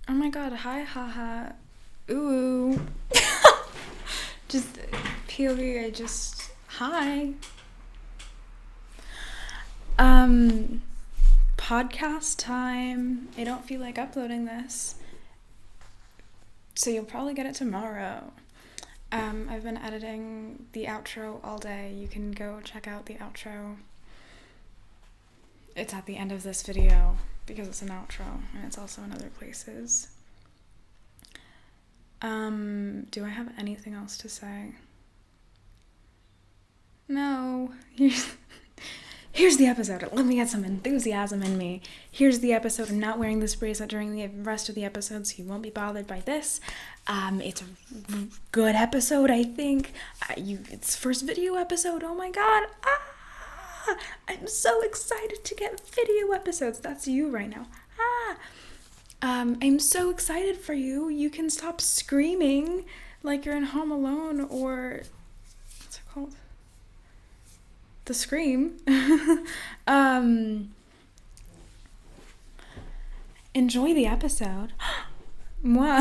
Oh my god, hi, haha. Ooh. Just POV, hi. Podcast time. I don't feel like uploading this, so you'll probably get it tomorrow. I've been editing the outro all day. You can go check out the outro. It's at the end of this video because it's an outro, and it's also in other places. Do I have anything else to say? No. Here's the episode. Let me get some enthusiasm in me. Here's the episode. I'm not wearing this bracelet during the rest of the episode, so you won't be bothered by this. It's a good episode, I think. It's first video episode. Oh my god. I'm so excited to get video episodes. That's you right now. I'm so excited for you. You can stop screaming like you're in Home Alone or what's it called? The Scream. Enjoy the episode. Moi.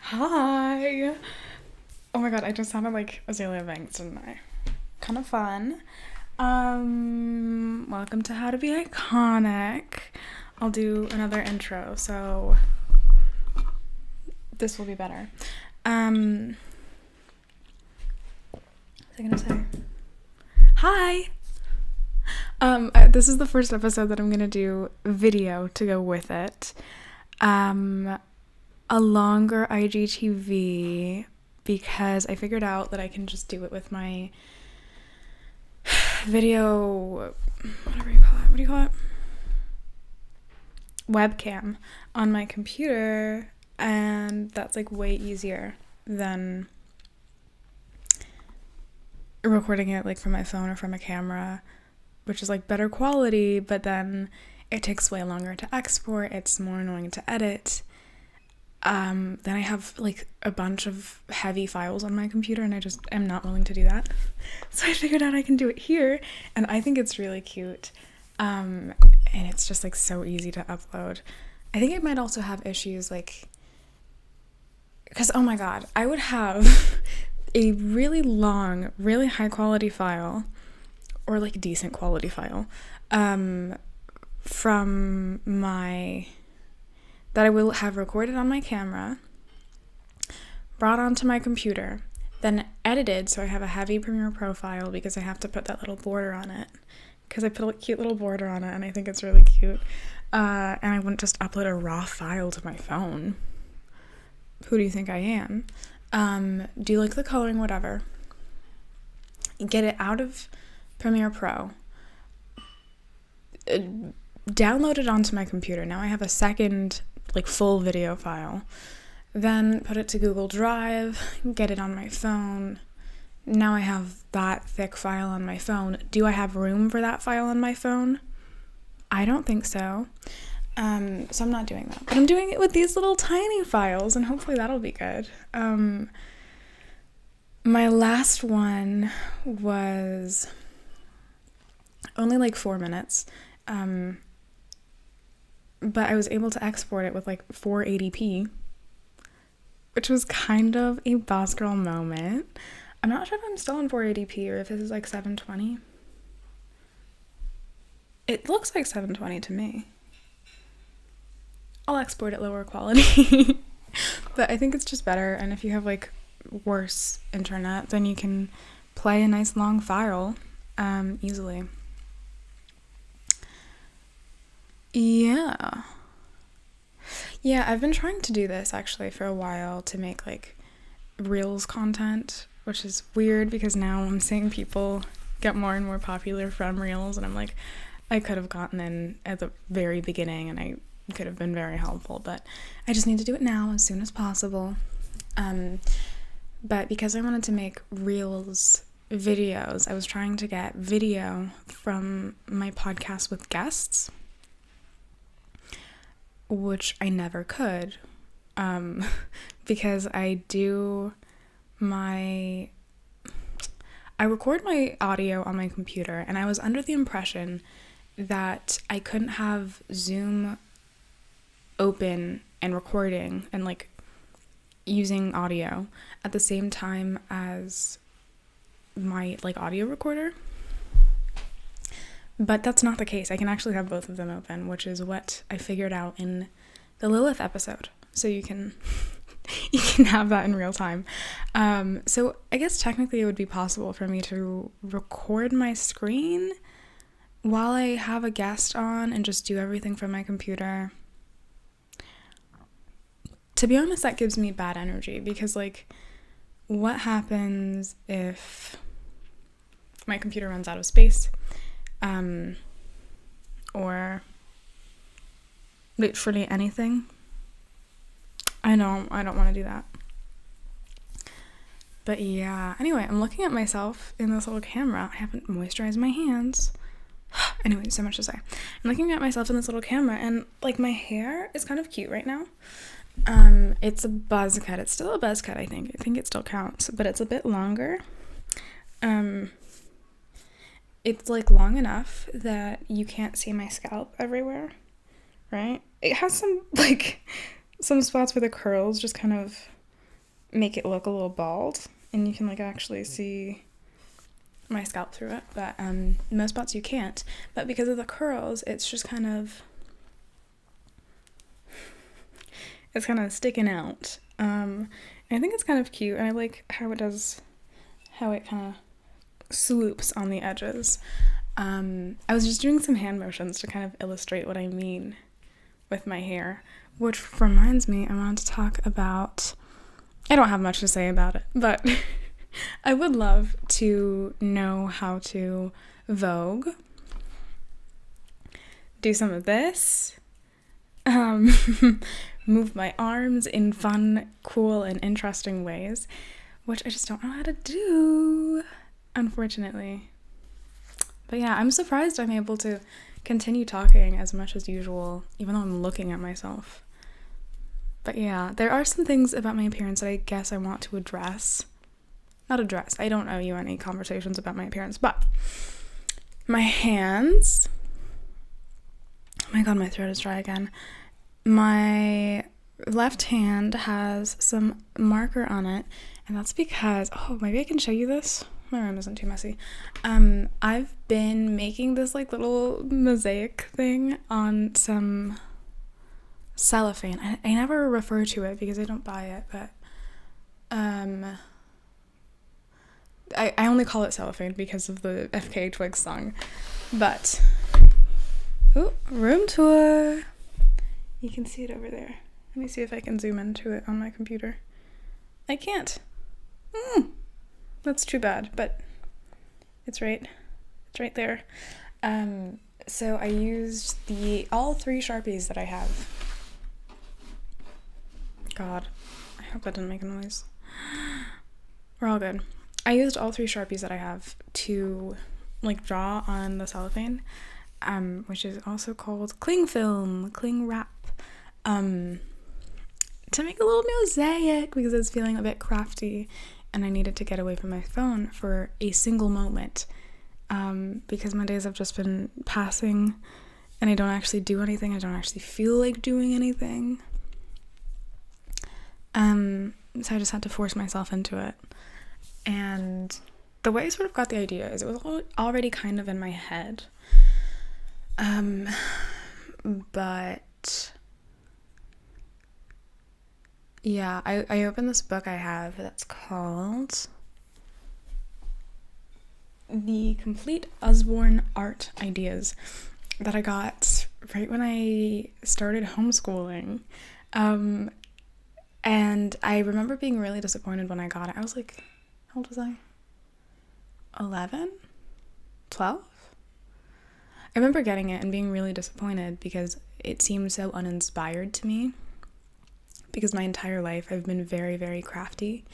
Hi. Oh my god, I just sounded like Azalea Banks, didn't I? Kind of fun. Welcome to How to Be Iconic. I'll do another intro, so this will be better. What was I gonna say? Hi! This is the first episode that I'm gonna do video to go with it. A longer IGTV because I figured out that I can just do it with my video, whatever you call it. What do you call it? Webcam on my computer, and that's like way easier than recording it like from my phone or from a camera, which is like better quality, but then it takes way longer to export. It's more annoying to edit. Then I have like a bunch of heavy files on my computer and I just am not willing to do that. So I figured out I can do it here, and I think it's really cute. And it's just like so easy to upload. I think it might also have issues like, because oh my god, I would have a really long, really high quality file or like decent quality file from that I will have recorded on my camera, brought onto my computer, then edited so I have a heavy Premiere Pro file because I have to put that little border on it, because I put a cute little border on it and I think it's really cute, and I wouldn't just upload a raw file to my phone. Who do you think I am? Do you like the coloring? Whatever. Get it out of Premiere Pro, download it onto my computer. Now I have a second like full video file, then put it to Google Drive, get it on my phone. Now I have that thick file on my phone. Do I have room for that file on my phone? I don't think so. So I'm not doing that, but I'm doing it with these little tiny files, and hopefully that'll be good. My last one was only like 4 minutes, but I was able to export it with like 480p, which was kind of a boss girl moment. I'm not sure if I'm still in 480p or if this is like 720. It looks like 720 to me. I'll export it lower quality, but I think it's just better. And if you have like worse internet, then you can play a nice long file easily. Yeah, I've been trying to do this actually for a while, to make like Reels content, which is weird because now I'm seeing people get more and more popular from Reels, and I'm like, I could have gotten in at the very beginning and I could have been very helpful, but I just need to do it now as soon as possible. But because I wanted to make Reels videos, I was trying to get video from my podcast with guests, which I never could, because I do I record my audio on my computer, and I was under the impression that I couldn't have Zoom open and recording and like using audio at the same time as my like audio recorder. But that's not the case. I can actually have both of them open, which is what I figured out in the Lilith episode. So you can have that in real time. So I guess technically it would be possible for me to record my screen while I have a guest on and just do everything from my computer. To be honest, that gives me bad energy because, like, what happens if my computer runs out of space? Or literally anything? I don't want to do that. But yeah, anyway, I'm looking at myself in this little camera. I haven't moisturized my hands. Anyway, so much to say. I'm looking at myself in this little camera, and like my hair is kind of cute right now. It's a buzz cut. It's still a buzz cut, I think. I think it still counts, but it's a bit longer. It's like long enough that you can't see my scalp everywhere, right? It has some spots where the curls just kind of make it look a little bald, and you can like actually see my scalp through it, but most spots you can't. But because of the curls, it's just kind of sticking out. And I think it's kind of cute, and I like how it kind of swoops on the edges. I was just doing some hand motions to kind of illustrate what I mean with my hair, which reminds me, I wanted to talk about, I don't have much to say about it, but I would love to know how to Vogue, do some of this, move my arms in fun, cool, and interesting ways, which I just don't know how to do, unfortunately. But yeah, I'm surprised I'm able to continue talking as much as usual, even though I'm looking at myself. But yeah, there are some things about my appearance that I guess I want to address. Not address, I don't owe you any conversations about my appearance, but my hands, oh my god, my throat is dry again. My left hand has some marker on it, and that's because, oh, maybe I can show you this. My room isn't too messy. I've been making this like little mosaic thing on some cellophane. I never refer to it because I don't buy it, but I only call it cellophane because of the FKA Twigs song. But room tour. You can see it over there. Let me see if I can zoom into it on my computer. I can't. That's too bad, but it's right there. So I used all 3 Sharpies that I have. God, I hope that didn't make a noise. We're all good. I used all 3 Sharpies that I have to like draw on the cellophane, which is also called cling film, cling wrap, to make a little mosaic because I was feeling a bit crafty and I needed to get away from my phone for a single moment, because my days have just been passing and I don't actually do anything. I don't actually feel like doing anything. So I just had to force myself into it. And the way I sort of got the idea is it was already kind of in my head. But yeah, I opened this book I have that's called The Complete Usborne Art Ideas that I got right when I started homeschooling. And I remember being really disappointed when I got it. I was like, how old was I? 11? 12? I remember getting it and being really disappointed because it seemed so uninspired to me. Because my entire life I've been very, very crafty.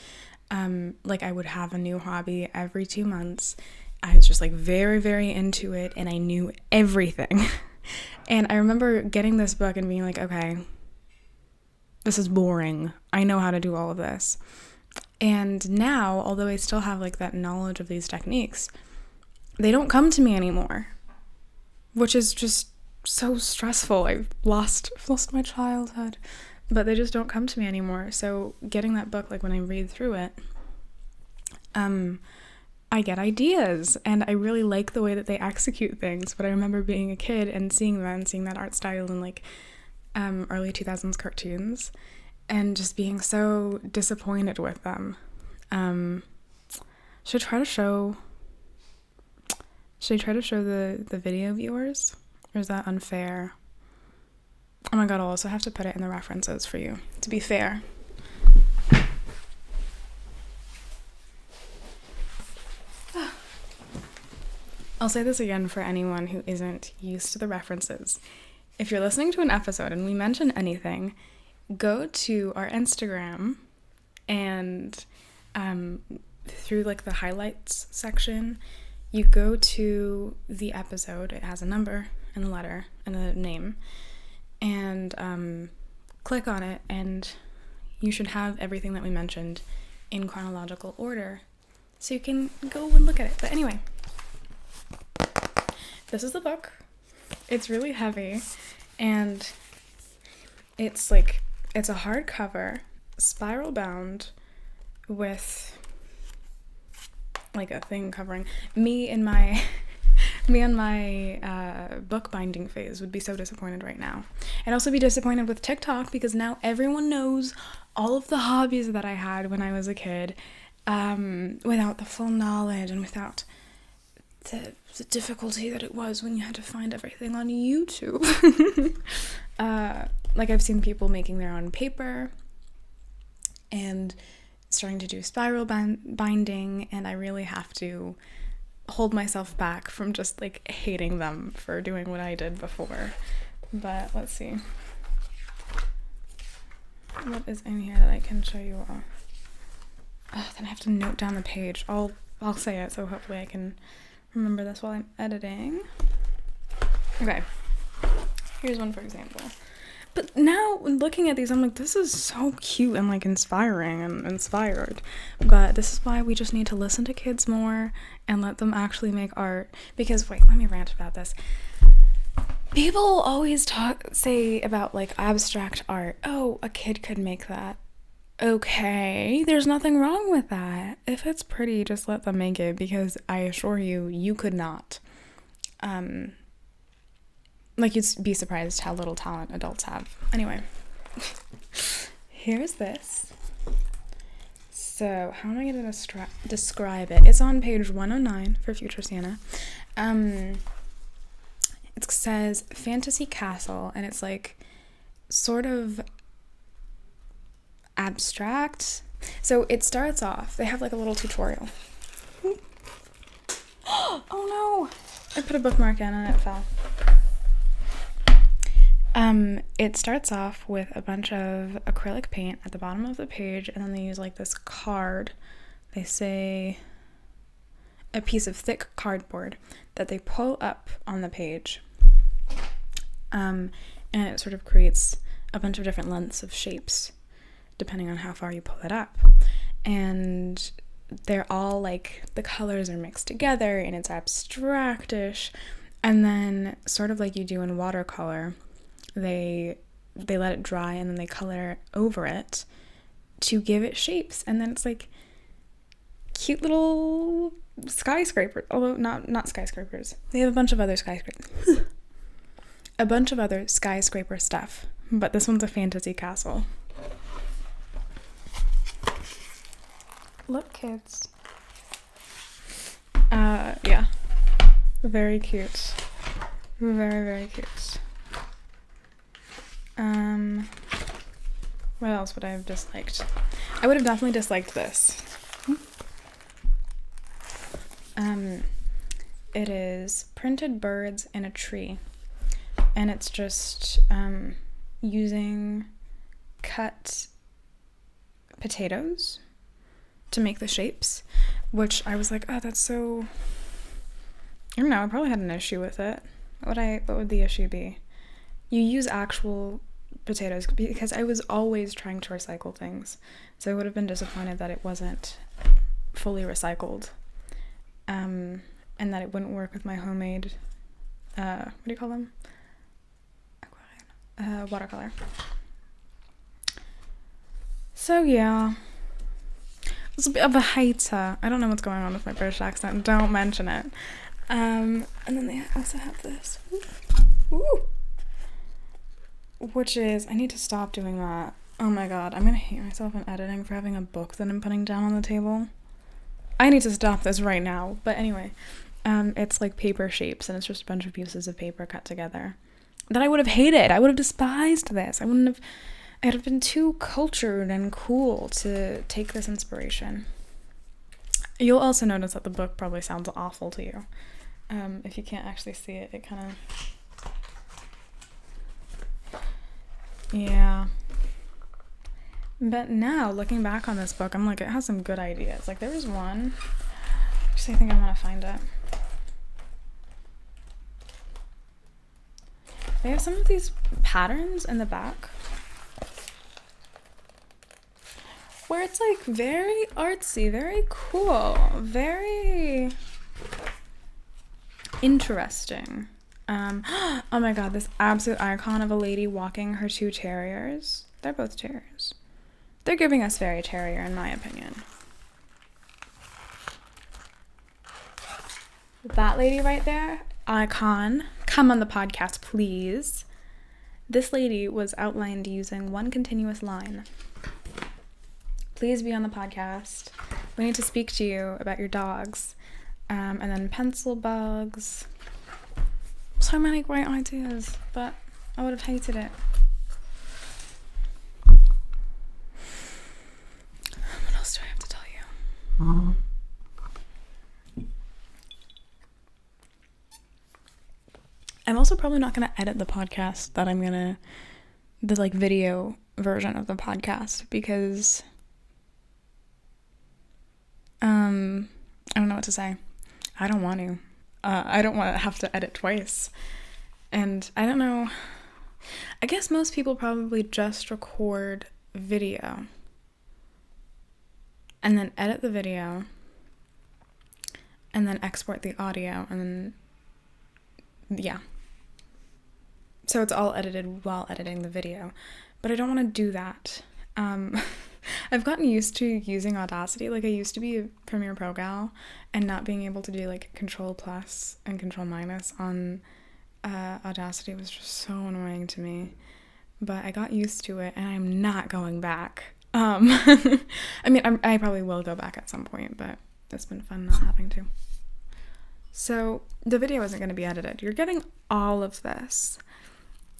Like I would have a new hobby every 2 months. I was just like very, very into it and I knew everything. And I remember getting this book and being like, okay, this is boring. I know how to do all of this. And now, although I still have like that knowledge of these techniques, they don't come to me anymore, which is just so stressful. I've lost my childhood, but they just don't come to me anymore. So getting that book, like when I read through it, I get ideas, and I really like the way that they execute things. But I remember being a kid and seeing that art style in like early 2000s cartoons, and just being so disappointed with them. Should I try to show the video viewers, or is that unfair? Oh my god, I'll also have to put it in the references for you, to be fair. I'll say this again for anyone who isn't used to the references. If you're listening to an episode and we mention anything, go to our Instagram and through like the highlights section, you go to the episode. It has a number and a letter and a name, and click on it, and you should have everything that we mentioned in chronological order, so you can go and look at it. But anyway, this is the book. It's really heavy, and it's a hardcover, spiral bound, with like a thing covering me and my book binding phase would be so disappointed right now. I'd also be disappointed with TikTok, because now everyone knows all of the hobbies that I had when I was a kid, without the full knowledge and without the difficulty that it was when you had to find everything on YouTube. Like I've seen people making their own paper and starting to do spiral binding, and I really have to hold myself back from just like hating them for doing what I did before. But let's see. What is in here that I can show you all? Oh, then I have to note down the page. I'll say it, so hopefully I can remember this while I'm editing. Okay. Here's one for example. But now, looking at these, I'm like, this is so cute and, like, inspiring and inspired. But this is why we just need to listen to kids more and let them actually make art. Because, wait, let me rant about this. People always say about, like, abstract art. Oh, a kid could make that. Okay, there's nothing wrong with that. If it's pretty, just let them make it, because I assure you, you could not. Like, you'd be surprised how little talent adults have. Anyway, here's this. So, how am I going to describe it? It's on page 109 for Future Sienna. It says Fantasy Castle, and it's, like, sort of abstract. So, it starts off, they have, like, a little tutorial. Oh, no! I put a bookmark in and it fell. It starts off with a bunch of acrylic paint at the bottom of the page, and then they use like this card. They say a piece of thick cardboard that they pull up on the page. And it sort of creates a bunch of different lengths of shapes, depending on how far you pull it up. And they're all like, the colors are mixed together, and it's abstractish. And then, sort of like you do in watercolor, they let it dry, and then they color over it to give it shapes, and then it's like cute little skyscrapers, although not skyscrapers. They have a bunch of other skyscraper stuff, but this one's a fantasy castle. Look, kids. Yeah, very cute, very, very cute. What else would I have disliked? I would have definitely disliked this. It is printed birds in a tree, and it's just using cut potatoes to make the shapes, which I was like, oh, that's so, I don't know, I probably had an issue with it. What would the issue be? You use actual potatoes because I was always trying to recycle things. So I would have been disappointed that it wasn't fully recycled. And that it wouldn't work with my homemade, what do you call them? Watercolor. So yeah. It was a bit of a hater. I don't know what's going on with my British accent. Don't mention it. And then they also have this. Ooh. Which is, I need to stop doing that. Oh my god, I'm gonna hate myself in editing for having a book that I'm putting down on the table. I need to stop this right now. But anyway, it's like paper shapes, and it's just a bunch of pieces of paper cut together. That I would have hated. I would have despised this. I'd have been too cultured and cool to take this inspiration. You'll also notice that the book probably sounds awful to you. If you can't actually see it, it kind of... Yeah. But now, looking back on this book, I'm like, it has some good ideas. Like, there was one... Actually, I think I want to find it. They have some of these patterns in the back where it's like very artsy, very cool, very interesting. Oh my god, this absolute icon of a lady walking her two terriers. They're both terriers. They're giving us very terrier, in my opinion. That lady right there, icon. Come on the podcast, please. This lady was outlined using one continuous line. Please be on the podcast. We need to speak to you about your dogs. And then pencil bugs. So many great ideas, but I would have hated it. What else do I have to tell you? I'm also probably not going to edit the podcast the like video version of the podcast because I don't know what to say. I don't want to. I don't want to have to edit twice. And I don't know. I guess most people probably just record video and then edit the video and then export the audio and then, yeah. So it's all edited while editing the video. But I don't want to do that. I've gotten used to using Audacity. Like, I used to be a Premiere Pro gal, and not being able to do, like, Control Plus and Control Minus on Audacity was just so annoying to me. But I got used to it, and I'm not going back. I mean, I probably will go back at some point, but it's been fun not having to. So, the video isn't going to be edited. You're getting all of this.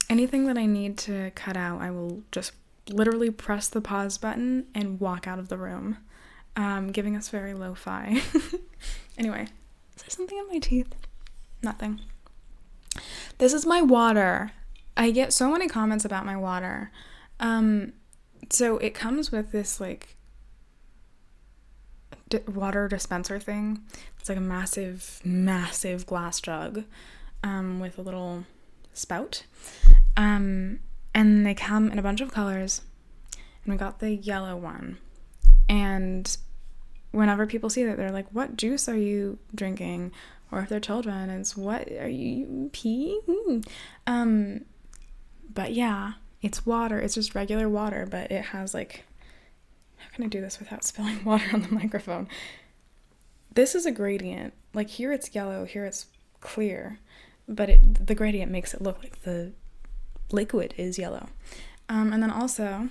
Anything that I need to cut out, I will just literally press the pause button and walk out of the room, giving us very lo-fi. Anyway, is there something in my teeth? Nothing. This is my water. I get so many comments about my water. So it comes with this like water dispenser thing. It's like a massive glass jug with a little spout. And they come in a bunch of colors, and we got the yellow one. And whenever people see that, they're like, what juice are you drinking? Or if they're children, it's, what are you peeing? But yeah, it's water. It's just regular water, but it has like, how can I do this without spilling water on the microphone? This is a gradient. Like, here it's yellow, here it's clear, but the gradient makes it look like the liquid is yellow. And then also,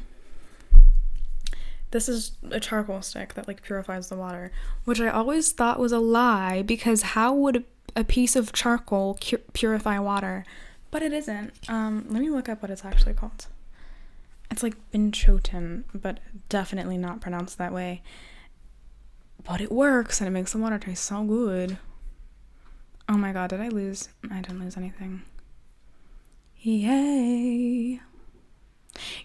this is a charcoal stick that like purifies the water, which I always thought was a lie, because how would a piece of charcoal purify water? But it isn't. Let me look up what it's actually called. It's like Binchoten, but definitely not pronounced that way. But it works, and it makes the water taste so good. Oh my god, did I lose? I didn't lose anything. Yay.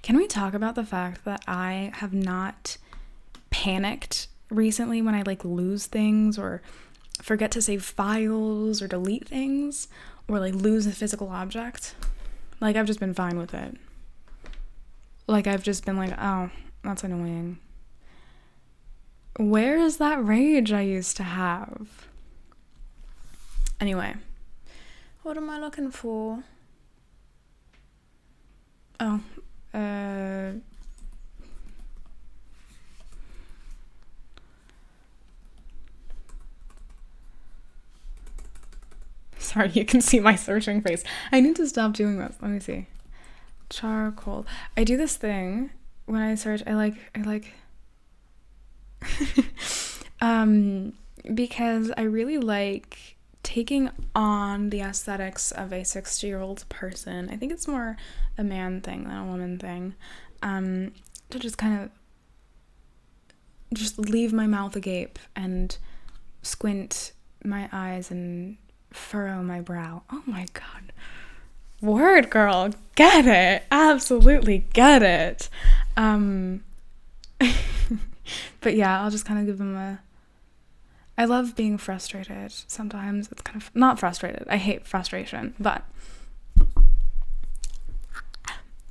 Can we talk about the fact that I have not panicked recently when I like lose things or forget to save files or delete things or like lose a physical object? Like, I've just been fine with it. Like, I've just been like, oh, that's annoying. Where is that rage I used to have? Anyway, what am I looking for? Oh, sorry, you can see my searching face. I need to stop doing this. Let me see. Charcoal. I do this thing when I search. I like because I really like taking on the aesthetics of a 60-year-old person. I think it's more a man thing than a woman thing. To just kind of just leave my mouth agape and squint my eyes and furrow my brow. Oh my god. Word, girl. Get it. Absolutely get it. But yeah, I'll just kind of give them a... I love being frustrated. Sometimes it's kind of... Not frustrated. I hate frustration. But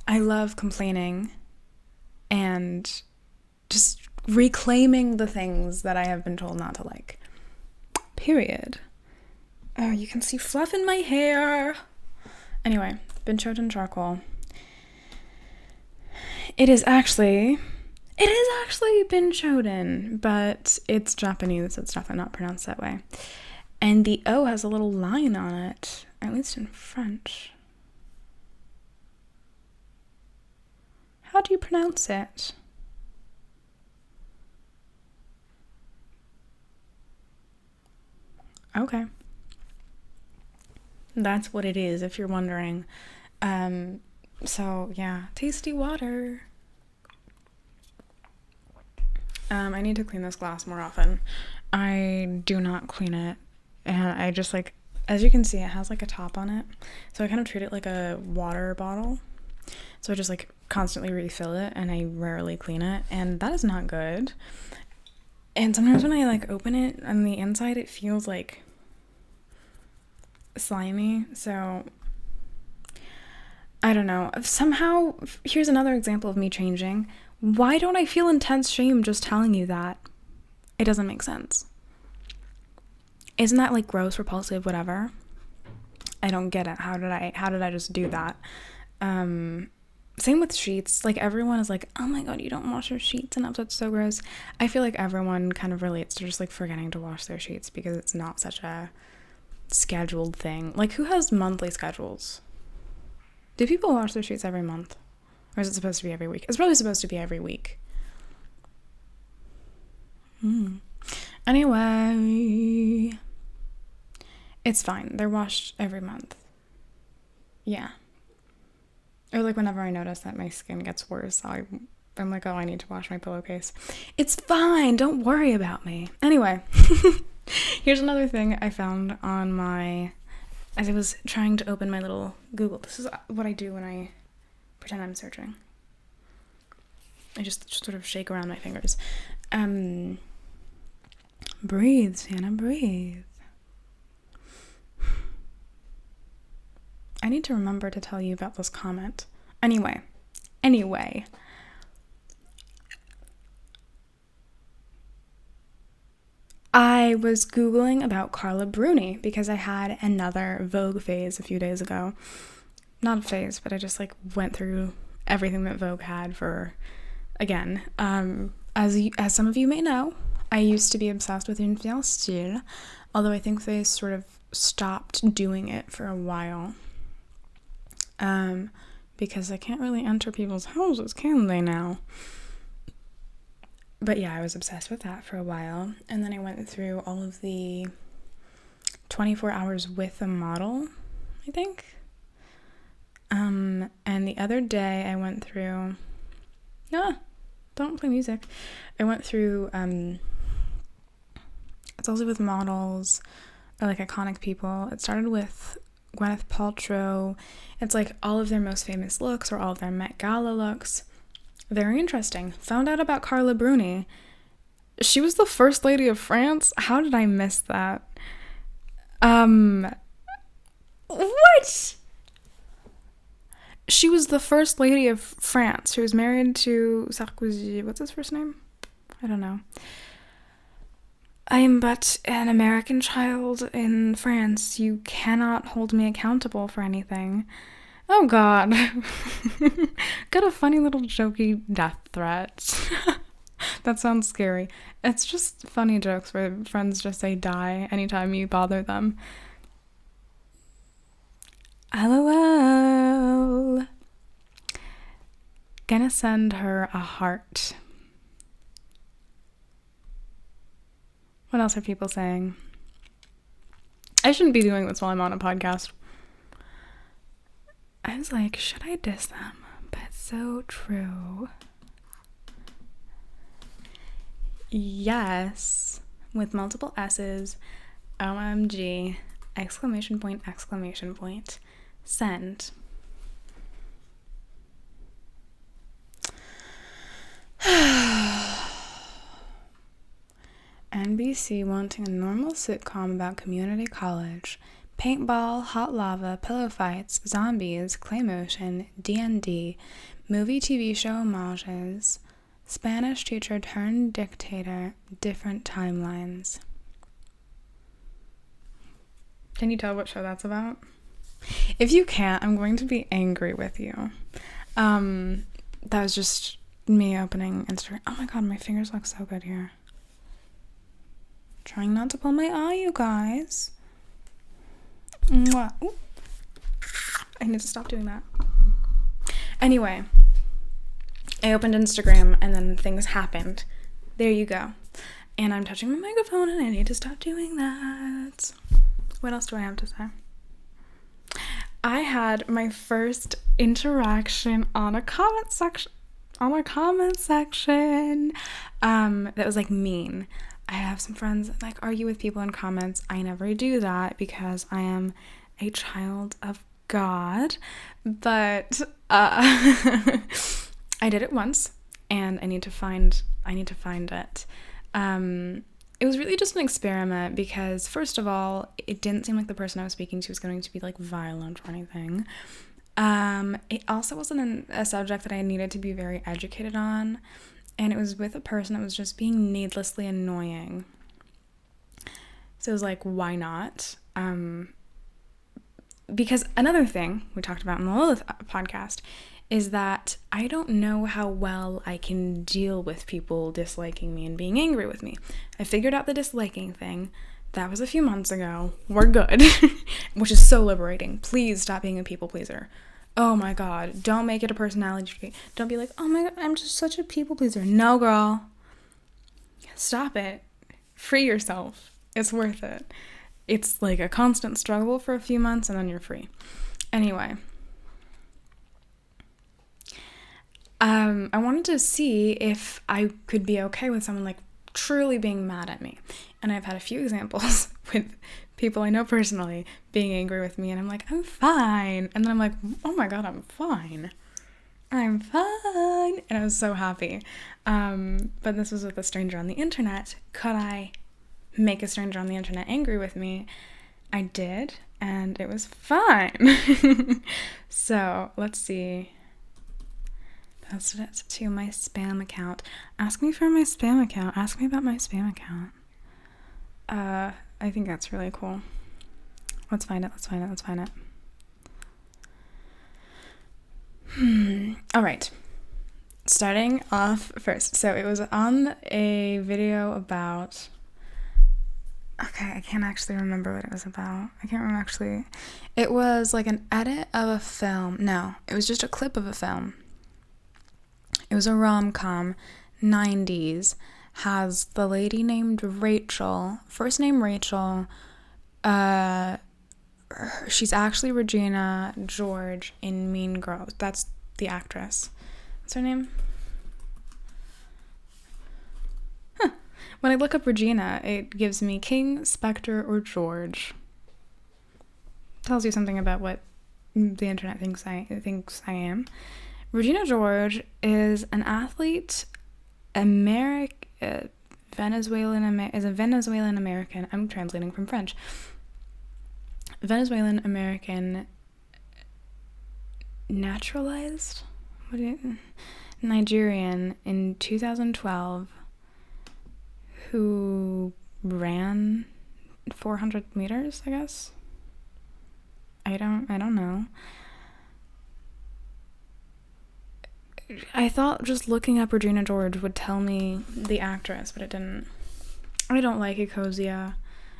I love complaining and just reclaiming the things that I have been told not to like. Period. Oh, you can see fluff in my hair. Anyway, Binchoten charcoal. It is actually Binchoten, but it's Japanese, so it's definitely not pronounced that way. And the O has a little line on it, at least in French. How do you pronounce it? Okay. That's what it is, if you're wondering. So yeah, tasty water. I need to clean this glass more often. I do not clean it, and I just like, as you can see, it has like a top on it, so I kind of treat it like a water bottle. So I just like constantly refill it, and I rarely clean it, and that is not good. And sometimes when I like open it on the inside, it feels like slimy, so I don't know. Somehow, here's another example of me changing. Why don't I feel intense shame just telling you that? It doesn't make sense. Isn't that like gross, repulsive, whatever? I don't get it. How did I just do that? Same with sheets. Like, everyone is like, oh my god, you don't wash your sheets enough, that's so gross. I feel like everyone kind of relates to just like forgetting to wash their sheets because it's not such a scheduled thing. Like, who has monthly schedules? Do people wash their sheets every month? Or is it supposed to be every week? It's probably supposed to be every week. Anyway, it's fine. They're washed every month. Yeah. Or like whenever I notice that my skin gets worse, I'm like, oh, I need to wash my pillowcase. It's fine. Don't worry about me. Anyway, here's another thing I found on my... As I was trying to open my little Google. This is what I do when I pretend I'm searching. I just sort of shake around my fingers. Breathe, Sienna, breathe. I need to remember to tell you about this comment. Anyway. I was Googling about Carla Bruni because I had another Vogue phase a few days ago. Not a phase, but I just like went through everything that Vogue had for, again. As some of you may know, I used to be obsessed with Une Fière Style, although I think they sort of stopped doing it for a while. Because I can't really enter people's houses, can they now? But yeah, I was obsessed with that for a while. And then I went through all of the 24 hours with a model, I think. And the other day I went through... don't play music. I went through... it's also with models, or like iconic people. It started with Gwyneth Paltrow. It's like all of their most famous looks, or all of their Met Gala looks. Very interesting. Found out about Carla Bruni. She was the first lady of France. How did I miss that? What? She was the first lady of France. She was married to Sarkozy. What's his first name? I don't know. I am but an American child in France. You cannot hold me accountable for anything. Oh, God. Got a funny little jokey death threat. That sounds scary. It's just funny jokes where friends just say die anytime you bother them. LOL. Gonna send her a heart. What else are people saying? I shouldn't be doing this while I'm on a podcast. I was like, should I diss them? But it's so true. Yes, with multiple S's. OMG. Exclamation point, exclamation point. Send. NBC wanting a normal sitcom about community college. Paintball, hot lava, pillow fights, zombies, clay motion, D&D, movie TV show homages, Spanish teacher turned dictator, different timelines. Can you tell what show that's about? If you can't, I'm going to be angry with you. That was just me opening Instagram. Oh my god, my fingers look so good here. Trying not to pull my eye, you guys. Mwah. Ooh. I need to stop doing that. Anyway, I opened Instagram and then things happened. There you go. And I'm touching my microphone and I need to stop doing that. What else do I have to say? I had my first interaction on a comment section. That was like mean. I have some friends that like argue with people in comments. I never do that because I am a child of God. But I did it once and I need to find it. It was really just an experiment because first of all, it didn't seem like the person I was speaking to was going to be like violent or anything. It also wasn't a subject that I needed to be very educated on. And it was with a person that was just being needlessly annoying. So it was like, why not? Because another thing we talked about in the Lilith podcast is that I don't know how well I can deal with people disliking me and being angry with me. I figured out the disliking thing. That was a few months ago. We're good. Which is so liberating. Please stop being a people pleaser. Oh my god, don't make it a personality trait. Don't be like, oh my god, I'm just such a people pleaser. No, girl. Stop it. Free yourself. It's worth it. It's like a constant struggle for a few months and then you're free. Anyway. I wanted to see if I could be okay with someone like truly being mad at me. And I've had a few examples with people I know personally being angry with me and I'm like, I'm fine. And then I'm like, oh my god, I'm fine. I'm fine. And I was so happy. But this was with a stranger on the internet. Could I make a stranger on the internet angry with me? I did, and it was fine. So, let's see. Posted it to my spam account. Ask me for my spam account. Ask me about my spam account. I think that's really cool. Let's find it. All right. Starting off first. So it was on a video about... Okay, I can't actually remember what it was about. I can't remember actually. It was like an edit of a film. No, it was just a clip of a film. It was a rom-com, 90s. Has the lady named Rachel, first name Rachel, she's actually Regina George in Mean Girls. That's the actress. What's her name? When I look up Regina, it gives me King, Spectre, or George. Tells you something about what the internet thinks I am. Regina George is an athlete, Venezuelan American. I'm translating from French. Venezuelan American naturalized Nigerian in 2012 who ran 400 meters, I guess. I don't know. I thought just looking up Regina George would tell me the actress, but it didn't. I don't like Ecosia.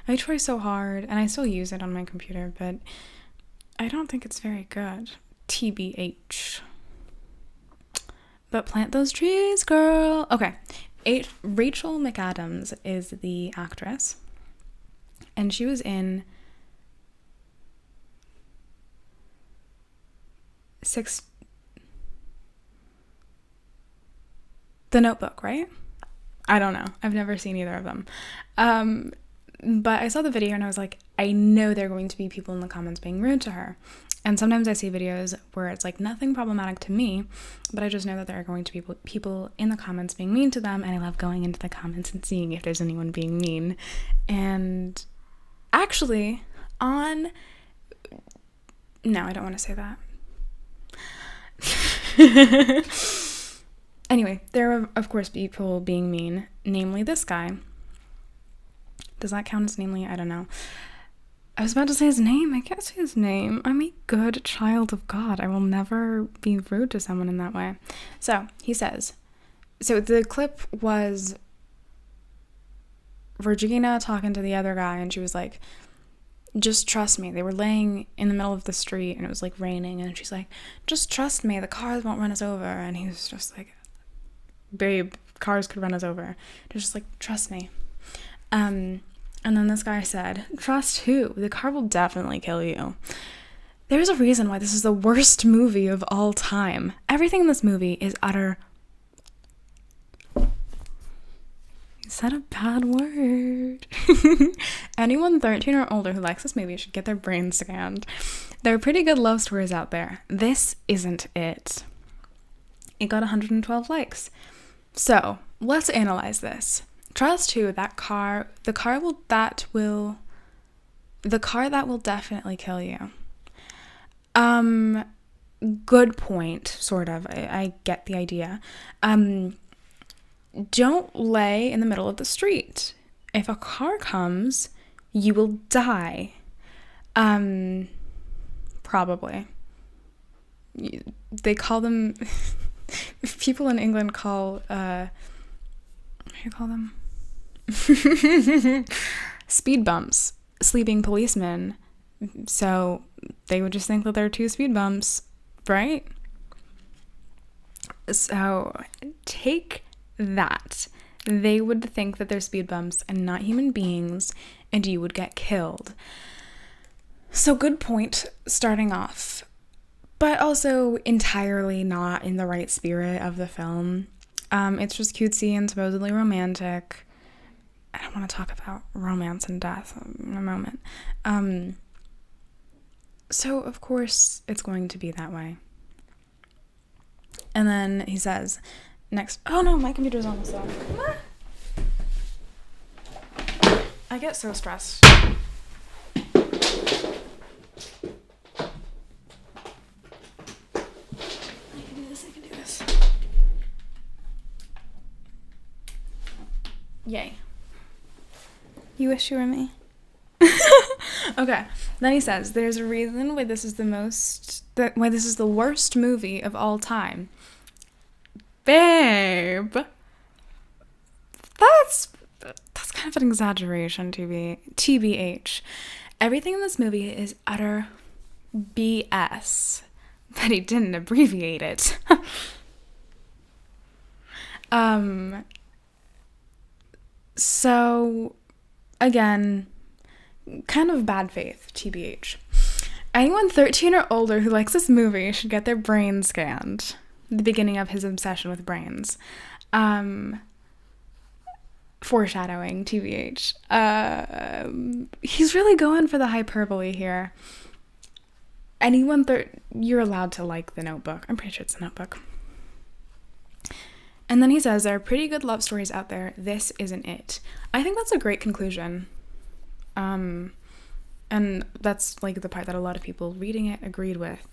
I try so hard, and I still use it on my computer, but I don't think it's very good. TBH. But plant those trees, girl. Okay. Rachel McAdams is the actress, and she was in The Notebook, right? I don't know. I've never seen either of them. But I saw the video and I was like, I know there are going to be people in the comments being rude to her. And sometimes I see videos where it's like nothing problematic to me, but I just know that there are going to be people in the comments being mean to them, and I love going into the comments and seeing if there's anyone being mean. And actually, no, I don't want to say that. Anyway, there are, of course, people being mean, namely this guy. Does that count as namely? I don't know. I was about to say his name. I can't say his name. I'm a good child of God. I will never be rude to someone in that way. So, he says, so the clip was Regina talking to the other guy, and she was like, just trust me. They were laying in the middle of the street, and it was like raining, and she's like, just trust me. The cars won't run us over. And he was just like, babe, cars could run us over. Just like, trust me. And then this guy said, trust who? The car will definitely kill you. There's a reason why this is the worst movie of all time. Everything in this movie is utter... You said a bad word. Anyone 13 or older who likes this movie should get their brains scanned. There are pretty good love stories out there. This isn't it. It got 112 likes. So, let's analyze this. Trust who? The car that will definitely kill you. Good point, sort of. I get the idea. Don't lay in the middle of the street. If a car comes, you will die. Probably. They call them... People in England call... what do you call them? Speed bumps. Sleeping policemen. So they would just think that there are two speed bumps, right? So take that. They would think that they're speed bumps and not human beings, and you would get killed. So good point starting off, but also entirely not in the right spirit of the film. It's just cutesy and supposedly romantic. I don't want to talk about romance and death in a moment. So of course it's going to be that way. And then he says next, oh no, my computer's almost off. I get so stressed. I can do this. Yay. You wish you were me. Okay. Then he says, there's a reason why this is the worst movie of all time. Babe. That's kind of an exaggeration, TBH. Everything in this movie is utter BS. But he didn't abbreviate it. So, again, kind of bad faith, TBH. Anyone 13 or older who likes this movie should get their brains scanned. The beginning of his obsession with brains. Foreshadowing, TBH. He's really going for the hyperbole here. Anyone, you're allowed to like The Notebook. I'm pretty sure it's The Notebook. And then he says, there are pretty good love stories out there. This isn't it. I think that's a great conclusion. And that's like the part that a lot of people reading it agreed with.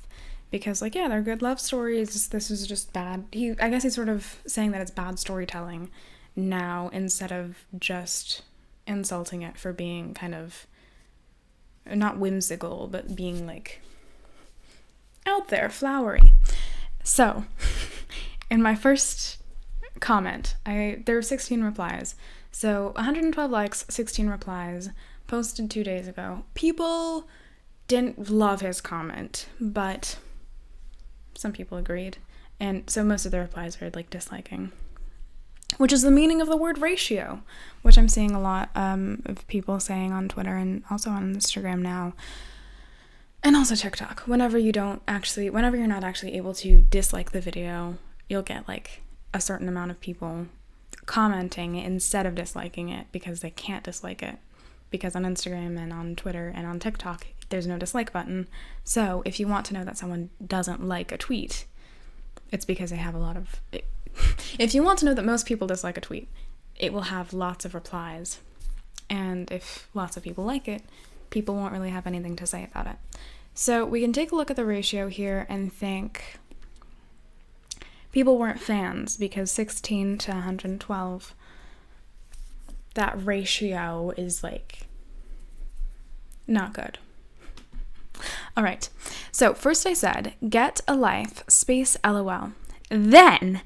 because, like, yeah, they're good love stories. This is just bad. I guess he's sort of saying that it's bad storytelling now, instead of just insulting it for being kind of not whimsical, but being like out there, flowery. So in my first comment, there were 16 replies. So 112 likes, 16 replies, posted 2 days ago. People didn't love his comment, but some people agreed. And so most of the replies are like disliking, which is the meaning of the word ratio, which I'm seeing a lot of people saying on Twitter and also on Instagram now, and also TikTok. Whenever you're not actually able to dislike the video, you'll get like a certain amount of people commenting instead of disliking it, because they can't dislike it, because on Instagram and on Twitter and on TikTok there's no dislike button. So if you want to know that someone doesn't like a tweet, it's because they have a lot of if you want to know that most people dislike a tweet, it will have lots of replies, and if lots of people like it, people won't really have anything to say about it. So we can take a look at the ratio here and think people weren't fans, because 16 to 112, that ratio is like not good. All right, so first I said get a life space LOL, then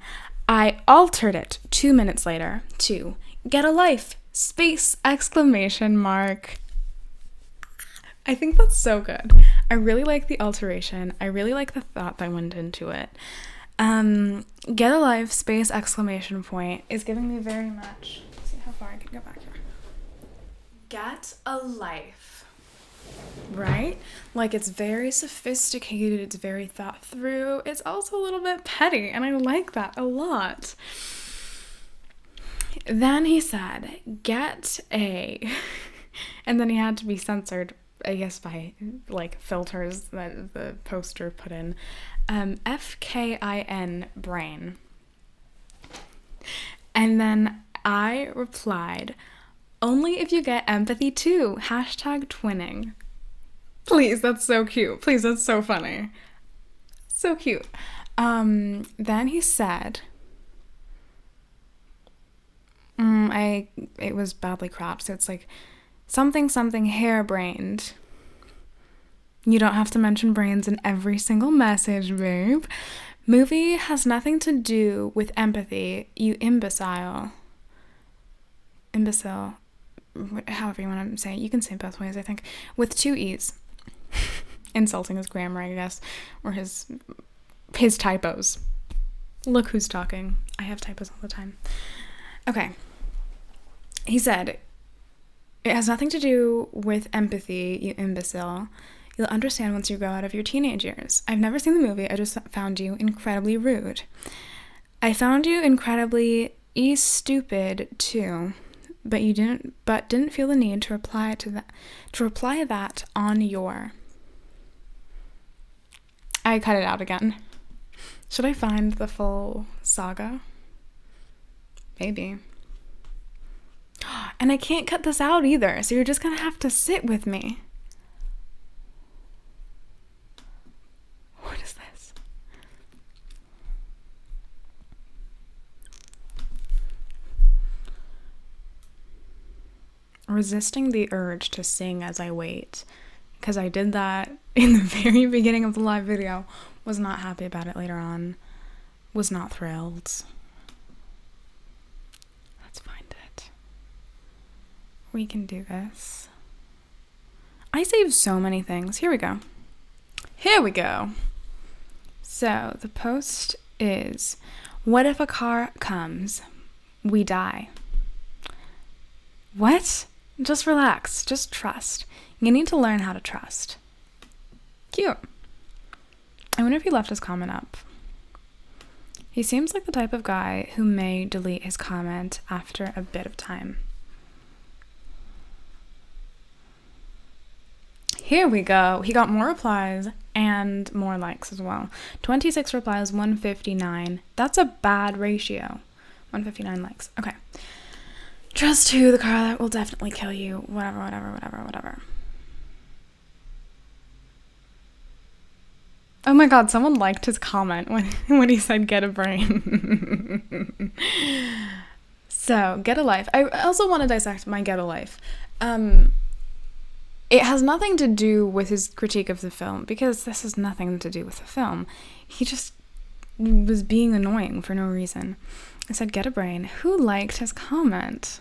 I altered it 2 minutes later to get a life space exclamation mark. I think that's so good. I really like the alteration. I really like the thought that went into it. Get a life space exclamation point is giving me very much. Let's see how far I can go back here. Get a life, right? Like, it's very sophisticated. It's very thought through. It's also a little bit petty, and I like that a lot. Then he said, get a, and then he had to be censored, I guess, by like filters that the poster put in. FKIN brain. And then I replied, only if you get empathy too. #twinning. Please, that's so cute. Please, that's so funny. So cute. Then he said, it was badly cropped, so it's like something harebrained. You don't have to mention brains in every single message, babe. Movie has nothing to do with empathy, you imbecile. Imbecile. However you want to say it. You can say it both ways, I think. With 2 E's. Insulting his grammar, I guess. Or his typos. Look who's talking. I have typos all the time. Okay. He said, it has nothing to do with empathy, you imbecile. You'll understand once you grow out of your teenage years. I've never seen the movie. I just found you incredibly rude. I found you incredibly stupid too, but didn't feel the need to reply that on your. I cut it out again. Should I find the full saga? Maybe. And I can't cut this out either, so you're just gonna have to sit with me. What is this? Resisting the urge to sing as I wait, because I did that in the very beginning of the live video. Was not happy about it later on. Was not thrilled. Let's find it. We can do this. I saved so many things. Here we go. So the post is, what if a car comes? We die. What? Just relax. Just trust. You need to learn how to trust. Cute. I wonder if he left his comment up. He seems like the type of guy who may delete his comment after a bit of time. Here we go. He got more replies and more likes as well. 26 replies, 159. That's a bad ratio. 159 likes. Okay. Trust who? The car that will definitely kill you. Whatever. Oh my god, someone liked his comment when he said get a brain. So, get a life. I also want to dissect my get a life. It has nothing to do with his critique of the film, because this has nothing to do with the film. He just was being annoying for no reason. I said, get a brain. Who liked his comment?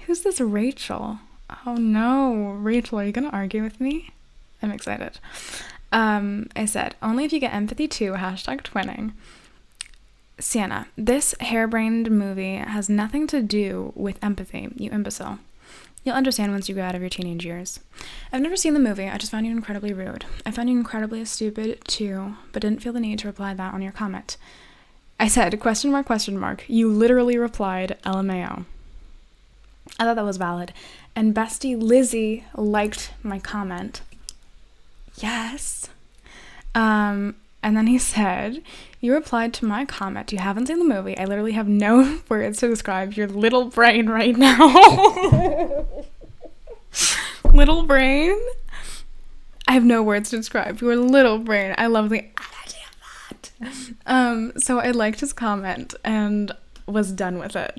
Who's this Rachel? Oh no, Rachel, are you going to argue with me? I'm excited. I said, only if you get empathy too, #twinning. Sienna, this harebrained movie has nothing to do with empathy, you imbecile. You'll understand once you go out of your teenage years. I've never seen the movie, I just found you incredibly rude. I found you incredibly stupid too, but didn't feel the need to reply that on your comment. I said, ? You literally replied, LMAO. I thought that was valid. And bestie Lizzie liked my comment. Yes. And then he said, you replied to my comment. You haven't seen the movie. I literally have no words to describe your little brain right now. Little brain? I have no words to describe your little brain. I love the energy of that. So I liked his comment and was done with it.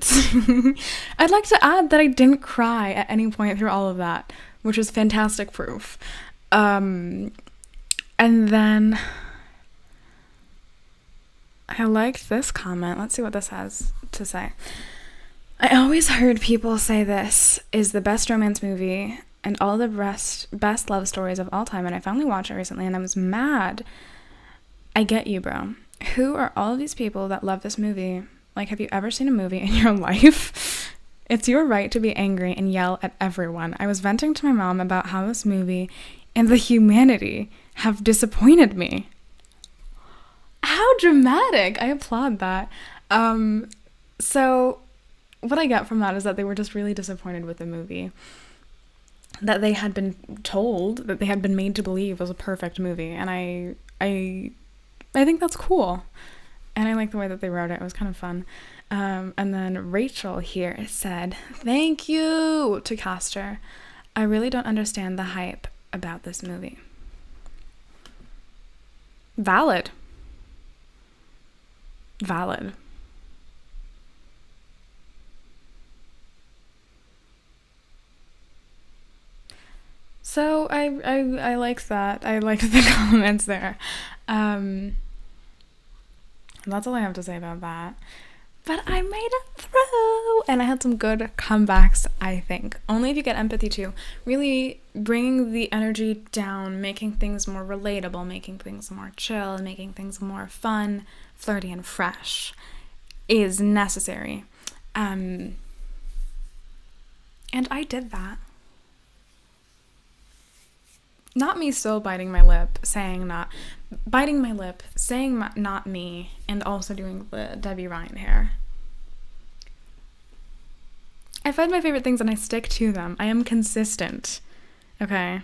I'd like to add that I didn't cry at any point through all of that, which is fantastic proof. And then I liked this comment. Let's see what this has to say. I always heard people say this is the best romance movie and all the best love stories of all time, and I finally watched it recently and I was mad. I get you, bro. Who are all of these people that love this movie? Like, have you ever seen a movie in your life? It's your right to be angry and yell at everyone. I was venting to my mom about how this movie and the humanity have disappointed me. How dramatic! I applaud that. So what I get from that is that they were just really disappointed with the movie. That they had been told, that they had been made to believe was a perfect movie. And I think that's cool. And I like the way that they wrote it. It was kind of fun. And then Rachel here said, thank you to Castor. I really don't understand the hype about this movie. Valid. So I like that. I liked the comments there. That's all I have to say about that. But I made it through, and I had some good comebacks, I think. Only if you get empathy too. Really bringing the energy down, making things more relatable, making things more chill, making things more fun, flirty, and fresh is necessary. And I did that. Not me still biting my lip, saying not me, and also doing the Debbie Ryan hair. I find my favorite things and I stick to them. I am consistent. Okay.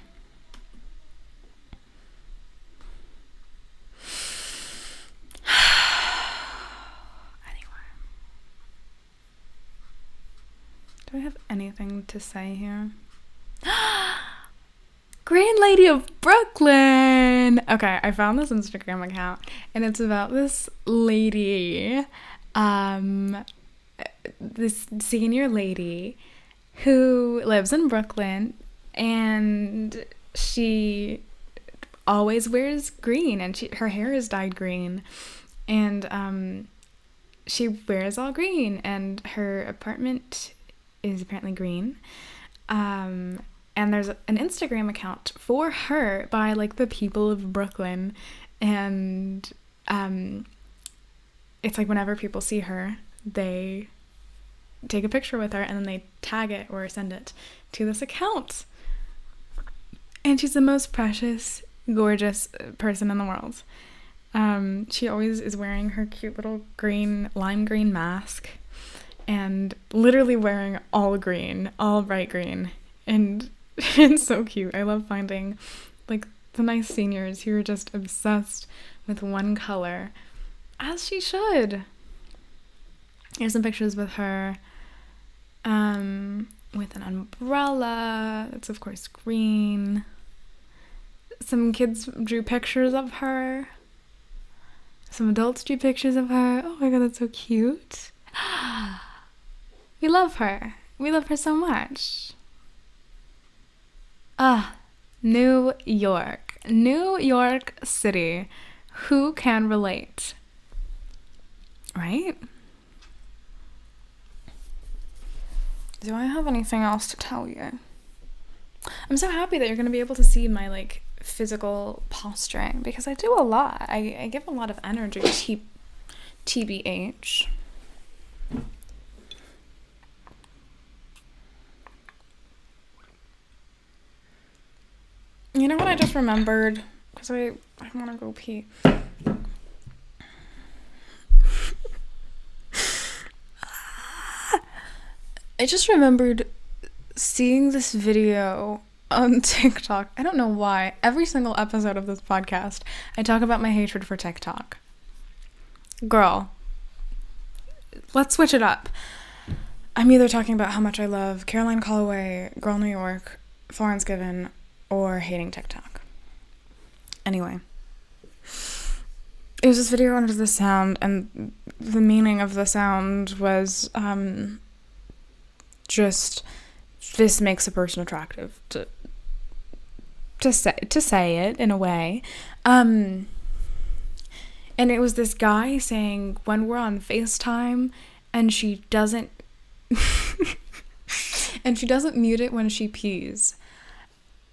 Anyway. Do I have anything to say here? Grand Lady of Brooklyn. Okay, I found this Instagram account and it's about this lady, this senior lady who lives in Brooklyn, and she always wears green, and her hair is dyed green, and she wears all green, and her apartment is apparently green. And there's an Instagram account for her by, like, the people of Brooklyn. And it's like whenever people see her, they take a picture with her and then they tag it or send it to this account. And she's the most precious, gorgeous person in the world. She always is wearing her cute little lime green mask. And literally wearing all green, all bright green. And it's so cute. I love finding, like, the nice seniors who are just obsessed with one color, as she should. Here's some pictures with her, with an umbrella. It's of course green. Some kids drew pictures of her. Some adults drew pictures of her. Oh my god, that's so cute. We love her. We love her so much. New York. New York City. Who can relate? Right? Do I have anything else to tell you? I'm so happy that you're going to be able to see my, like, physical posturing, because I do a lot. I give a lot of energy, TBH. You know what I just remembered? Because I want to go pee. I just remembered seeing this video on TikTok. I don't know why. Every single episode of this podcast, I talk about my hatred for TikTok. Girl, let's switch it up. I'm either talking about how much I love Caroline Calloway, Girl New York, Florence Given, or hating TikTok. Anyway, it was this video under the sound, and the meaning of the sound was just, this makes a person attractive, to say it in a way. And it was this guy saying, when we're on FaceTime and she doesn't mute it when she pees.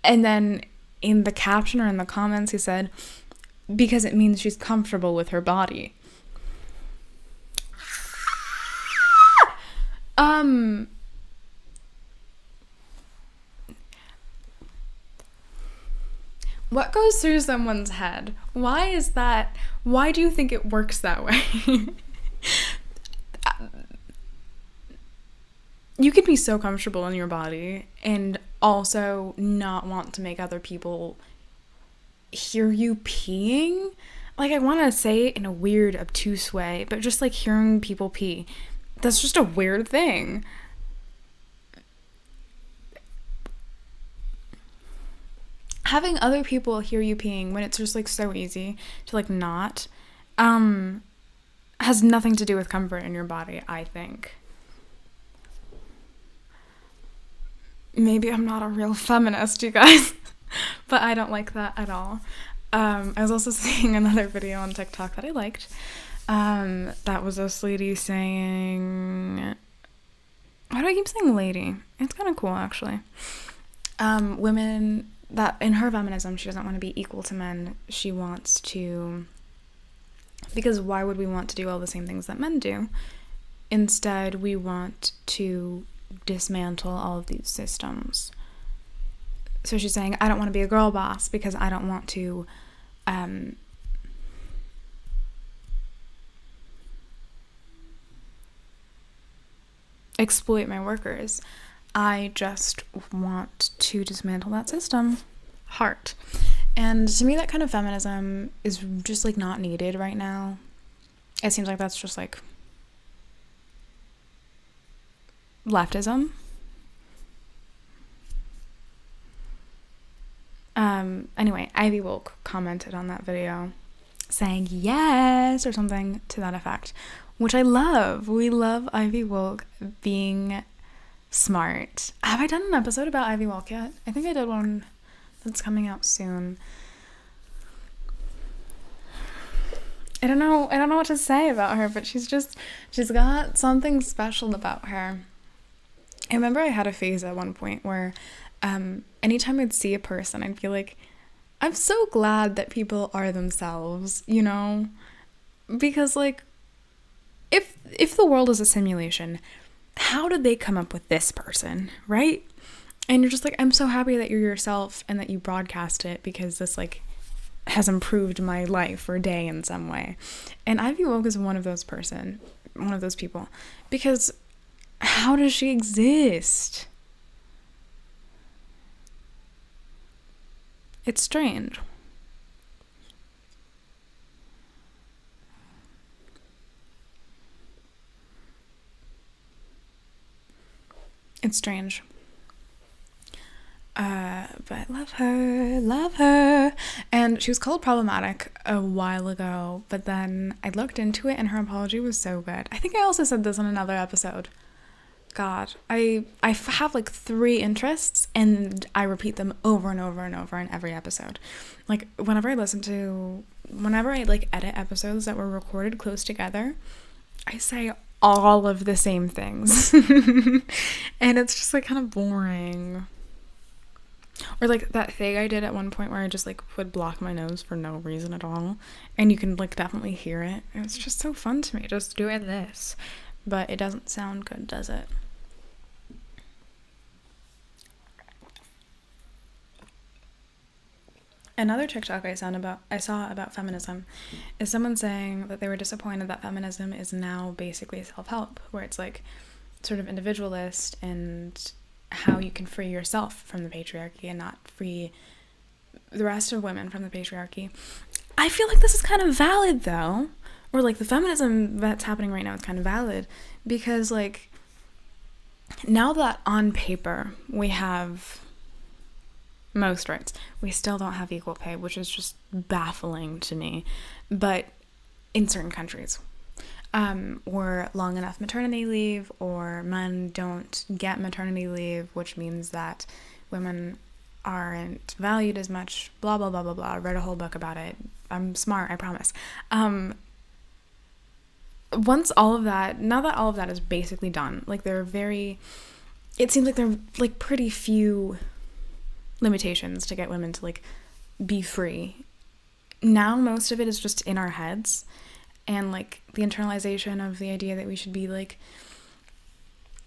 And then in the caption or in the comments he said, because it means she's comfortable with her body. What goes through someone's head? Why is that? Why do you think it works that way? You can be so comfortable in your body and also not want to make other people hear you peeing. Like, I want to say it in a weird, obtuse way, but just like hearing people pee, that's just a weird thing. Having other people hear you peeing when it's just like so easy to like not, has nothing to do with comfort in your body, I think. Maybe I'm not a real feminist, you guys, but I don't like that at all. I was also seeing another video on TikTok that I liked. That was this lady saying, why do I keep saying lady? It's kind of cool, actually. Women, that in her feminism, she doesn't want to be equal to men. She wants to, because why would we want to do all the same things that men do? Instead, we want to dismantle all of these systems. So she's saying, I don't want to be a girl boss because I don't want to exploit my workers. I just want to dismantle that system. Heart. And to me, that kind of feminism is just like not needed right now. It seems like that's just like leftism. Anyway, Ivy Wolk commented on that video saying yes or something to that effect, which I love. We love Ivy Wolk being smart. Have I done an episode about Ivy Wolk yet? I think I did one that's coming out soon. I don't know what to say about her, but she's got something special about her. I remember I had a phase at one point where anytime I'd see a person, I'd be like, I'm so glad that people are themselves, you know? Because, like, if the world is a simulation, how did they come up with this person, right? And you're just like, I'm so happy that you're yourself and that you broadcast it, because this, like, has improved my life or day in some way. And Ivy Wolk is one of those people. Because how does she exist? It's strange. It's strange. But love her. And she was called problematic a while ago, but then I looked into it and her apology was so good. I think I also said this on another episode. God, I have like 3 interests and I repeat them over and over and over in every episode. Like whenever I like edit episodes that were recorded close together, I say all of the same things. And it's just like kind of boring. Or like that thing I did at one point where I just like would block my nose for no reason at all. And you can like definitely hear it. It's just so fun to me just doing this. But it doesn't sound good, does it? Another TikTok I saw about feminism is someone saying that they were disappointed that feminism is now basically self-help, where it's like sort of individualist and how you can free yourself from the patriarchy and not free the rest of women from the patriarchy. I feel like this is kind of valid though, or like the feminism that's happening right now is kind of valid because like now that on paper we have most rights, we still don't have equal pay, which is just baffling to me. But in certain countries, or long enough maternity leave, or men don't get maternity leave, which means that women aren't valued as much, blah, blah, blah, blah, blah. I read a whole book about it. I'm smart, I promise. Now that all of that is basically done, like it seems like there are like pretty few limitations to get women to like be free. Now most of it is just in our heads and like the internalization of the idea that we should be like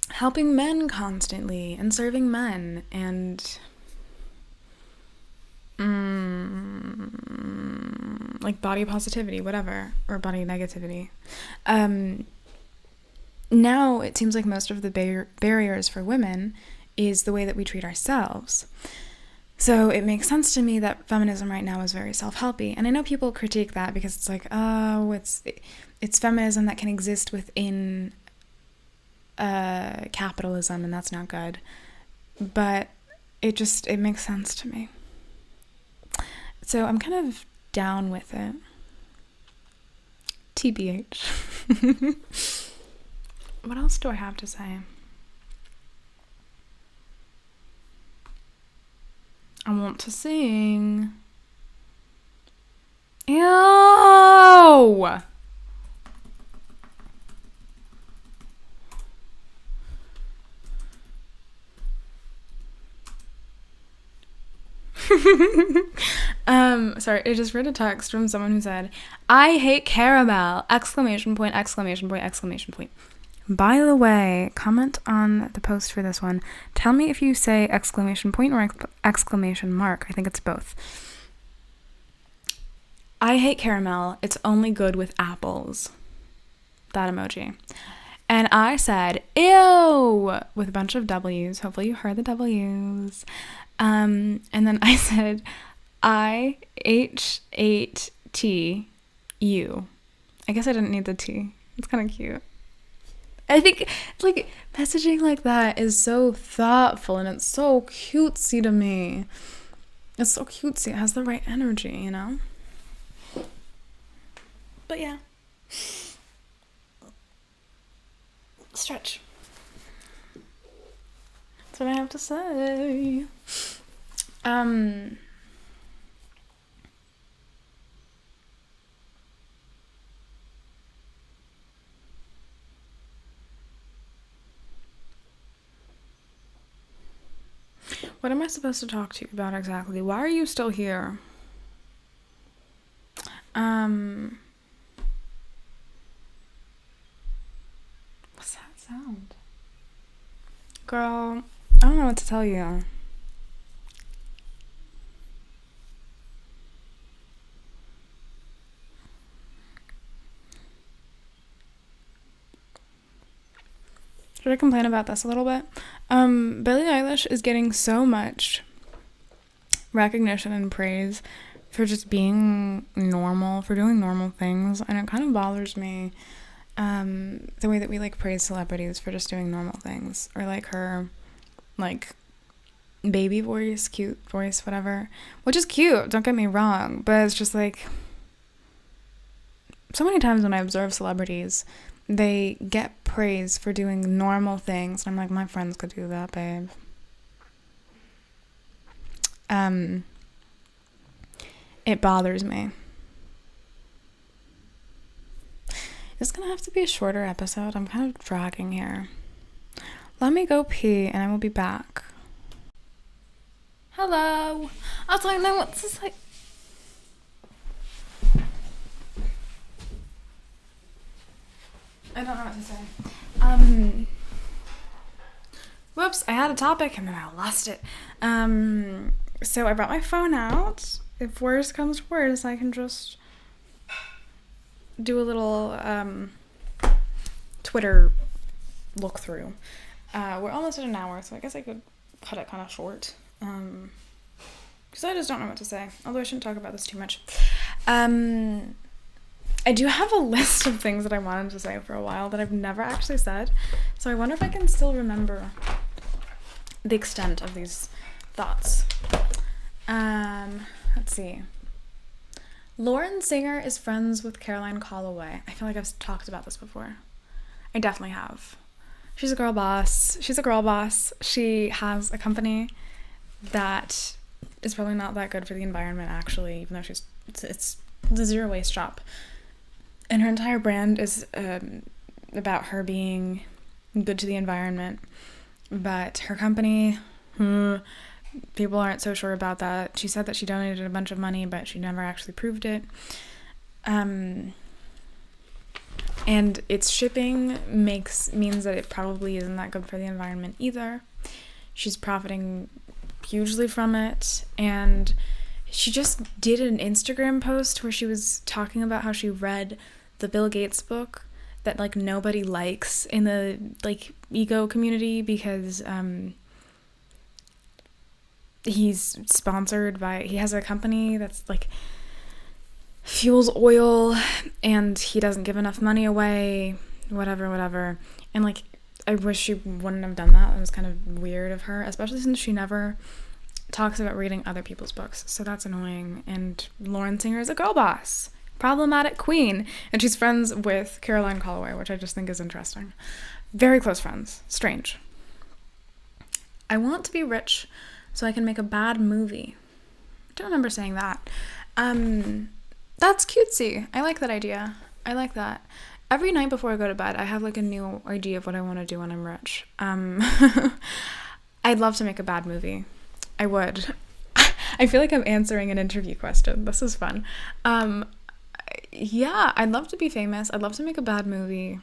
helping men constantly and serving men and like body positivity, whatever, or body negativity. Now it seems like most of the barriers for women is the way that we treat ourselves. So it makes sense to me that feminism right now is very self-helpy. And I know people critique that because it's like, oh, it's feminism that can exist within capitalism, and that's not good. But it makes sense to me. So I'm kind of down with it. TBH. What else do I have to say? I want to sing. Ew! Sorry, I just read a text from someone who said, I hate caramel! ! By the way, comment on the post for this one. Tell me if you say exclamation point or exclamation mark. I think it's both. I hate caramel. It's only good with apples. That emoji. And I said, ew, with a bunch of W's. Hopefully you heard the W's. And then I said, IH8TU. I guess I didn't need the T. It's kind of cute. I think like messaging like that is so thoughtful and it's so cutesy to me. It's so cutesy. It has the right energy, you know? But yeah. Stretch. That's what I have to say. What am I supposed to talk to you about exactly? Why are you still here? What's that sound? Girl, I don't know what to tell you. Should I complain about this a little bit? Billie Eilish is getting so much recognition and praise for just being normal, for doing normal things, and it kind of bothers me, the way that we, like, praise celebrities for just doing normal things, or, like, her, like, baby voice, cute voice, whatever, which is cute, don't get me wrong, but it's just like, so many times when I observe celebrities, they get praise for doing normal things, and I'm like, my friends could do that, babe. It bothers me. It's gonna have to be a shorter episode. I'm kind of dragging here. Let me go pee and I will be back. Hello. I don't know what to say. I don't know what to say. Whoops, I had a topic and then I lost it. So I brought my phone out. If worse comes to worse, I can just do a little Twitter look through. We're almost at an hour, so I guess I could cut it kind of short. Because I just don't know what to say. Although I shouldn't talk about this too much. I do have a list of things that I wanted to say for a while that I've never actually said. So I wonder if I can still remember the extent of these thoughts. Let's see. Lauren Singer is friends with Caroline Calloway. I feel like I've talked about this before. I definitely have. She's a girl boss. She has a company that is probably not that good for the environment, actually, even though it's a zero waste shop. And her entire brand is about her being good to the environment. But her company, people aren't so sure about that. She said that she donated a bunch of money, but she never actually proved it. And its shipping means that it probably isn't that good for the environment either. She's profiting hugely from it, and she just did an Instagram post where she was talking about how she read the Bill Gates book that like nobody likes in the like eco community because he's sponsored by, he has a company that's like fuels oil and he doesn't give enough money away, whatever. And like, I wish she wouldn't have done that. It was kind of weird of her, especially since she never talks about reading other people's books. So that's annoying. And Lauren Singer is a girl boss, problematic queen, and she's friends with Caroline Calloway, which I just think is interesting. Very close friends. Strange. I want to be rich so I can make a bad movie. I don't remember saying that. That's cutesy. I like that idea. I like that. Every night before I go to bed, I have like a new idea of what I want to do when I'm rich. I'd love to make a bad movie. I would. I feel like I'm answering an interview question. This is fun. Yeah, I'd love to be famous. I'd love to make a bad movie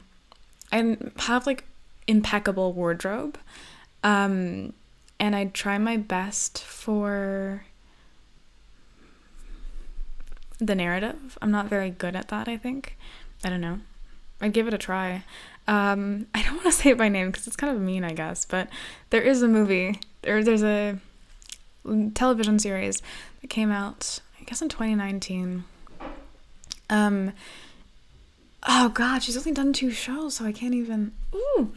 and have like impeccable wardrobe. And I'd try my best for the narrative. I'm not very good at that, I think. I don't know. I'd give it a try. I don't want to say it by name because it's kind of mean, I guess, but there is a movie, there's a television series that came out, I guess in 2019. Oh god, she's only done 2 shows, so I can't even, it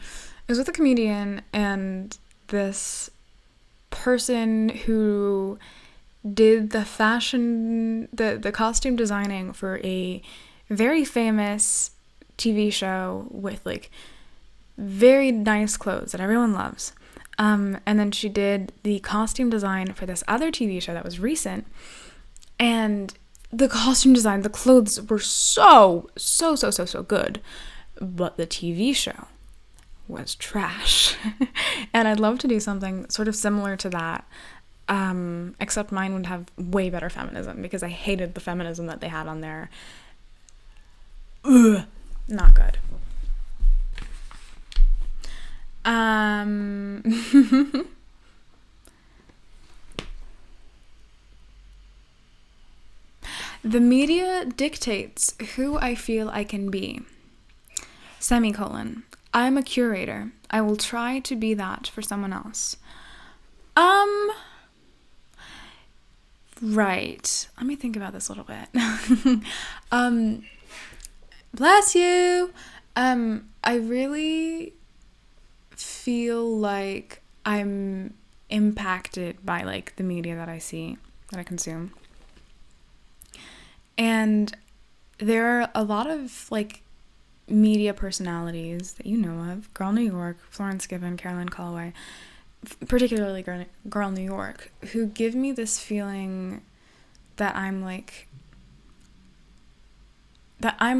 was with a comedian and this person who did the fashion, the costume designing for a very famous TV show with like very nice clothes that everyone loves. And then she did the costume design for this other TV show that was recent. And the costume design, the clothes were so good. But the TV show was trash. And I'd love to do something sort of similar to that. Except mine would have way better feminism because I hated the feminism that they had on there. Ugh, not good. The media dictates who I feel I can be. Semicolon. I'm a curator. I will try to be that for someone else. Right. Let me think about this a little bit. Bless you. I really feel like I'm impacted by like the media that I see, that I consume. And there are a lot of like media personalities that you know of, Girl New York, Florence Given, Caroline Calloway, particularly Girl New York, who give me this feeling that I'm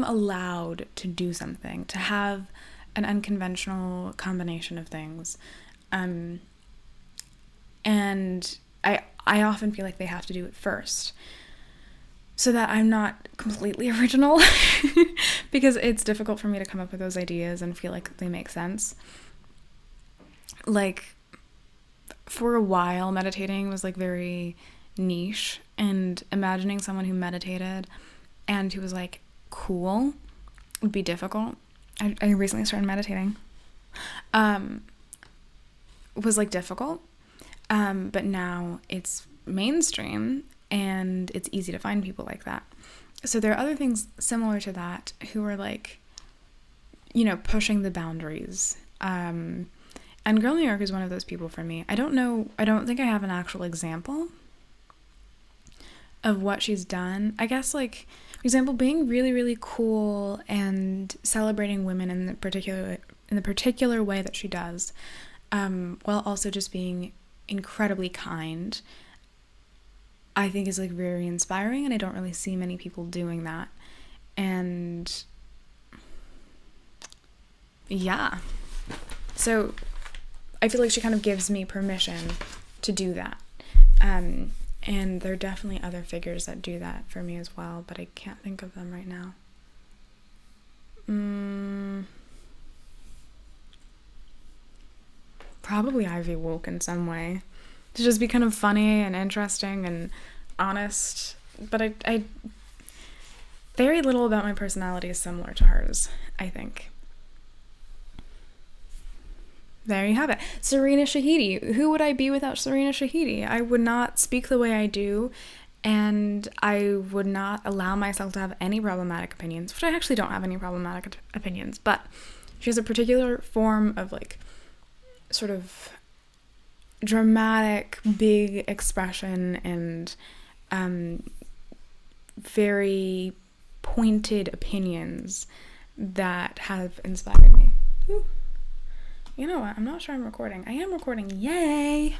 allowed to do something, to have an unconventional combination of things. And I often feel like they have to do it first, so that I'm not completely original, because it's difficult for me to come up with those ideas and feel like they make sense. Like, for a while, meditating was like very niche, and imagining someone who meditated and who was like cool would be difficult. I recently started meditating. Was like difficult, but now it's mainstream and it's easy to find people like that. So there are other things similar to that who are like, you know, pushing the boundaries. And Girl New York is one of those people for me. I don't think I have an actual example of what she's done. I guess, like, for example, being really, really cool and celebrating women in the particular way that she does, while also just being incredibly kind, I think is like very inspiring, and I don't really see many people doing that. And yeah, so I feel like she kind of gives me permission to do that. And there are definitely other figures that do that for me as well, but I can't think of them right now. Probably Ivy Wolk in some way, to just be kind of funny and interesting and honest. But I very little about my personality is similar to hers, I think. There you have it. Serena Shahidi. Who would I be without Serena Shahidi? I would not speak the way I do, and I would not allow myself to have any problematic opinions, which I actually don't have any problematic opinions, but she has a particular form of like sort of dramatic, big expression and very pointed opinions that have inspired me. Ooh. You know what? I'm not sure I'm recording. I am recording. Yay!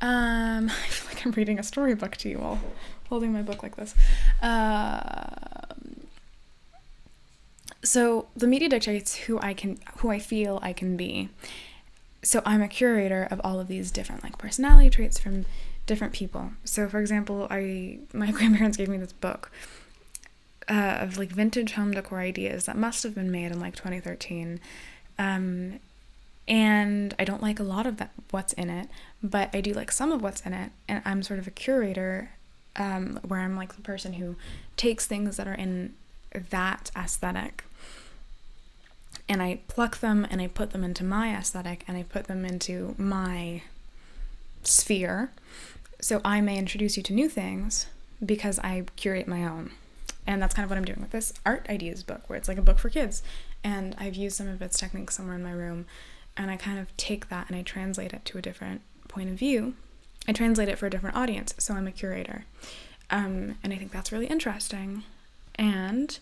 I feel like I'm reading a storybook to you while holding my book like this. So the media dictates who I feel I can be. So I'm a curator of all of these different like personality traits from different people. So for example, my grandparents gave me this book of like vintage home decor ideas that must have been made in like 2013. And I don't like a lot of what's in it, but I do like some of what's in it. And I'm sort of a curator, where I'm like the person who takes things that are in that aesthetic, and I pluck them and I put them into my aesthetic and I put them into my sphere. So I may introduce you to new things because I curate my own. And that's kind of what I'm doing with this art ideas book, where it's like a book for kids. And I've used some of its techniques somewhere in my room, and I kind of take that and I translate it to a different point of view. I translate it for a different audience, so I'm a curator. And I think that's really interesting. And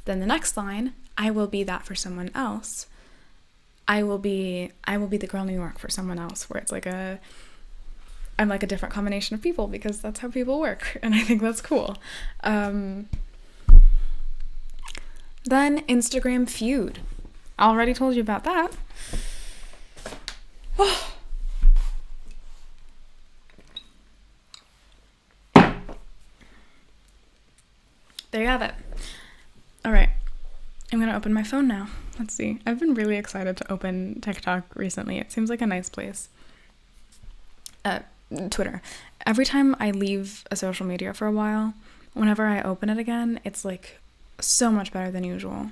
then the next line, I will be that for someone else. I will be the Girl New York for someone else, where it's like I'm like a different combination of people, because that's how people work, and I think that's cool. Then Instagram feud. Already told you about that. There you have it. All right. I'm going to open my phone now. Let's see. I've been really excited to open TikTok recently. It seems like a nice place. Twitter. Every time I leave a social media for a while, whenever I open it again, it's like so much better than usual.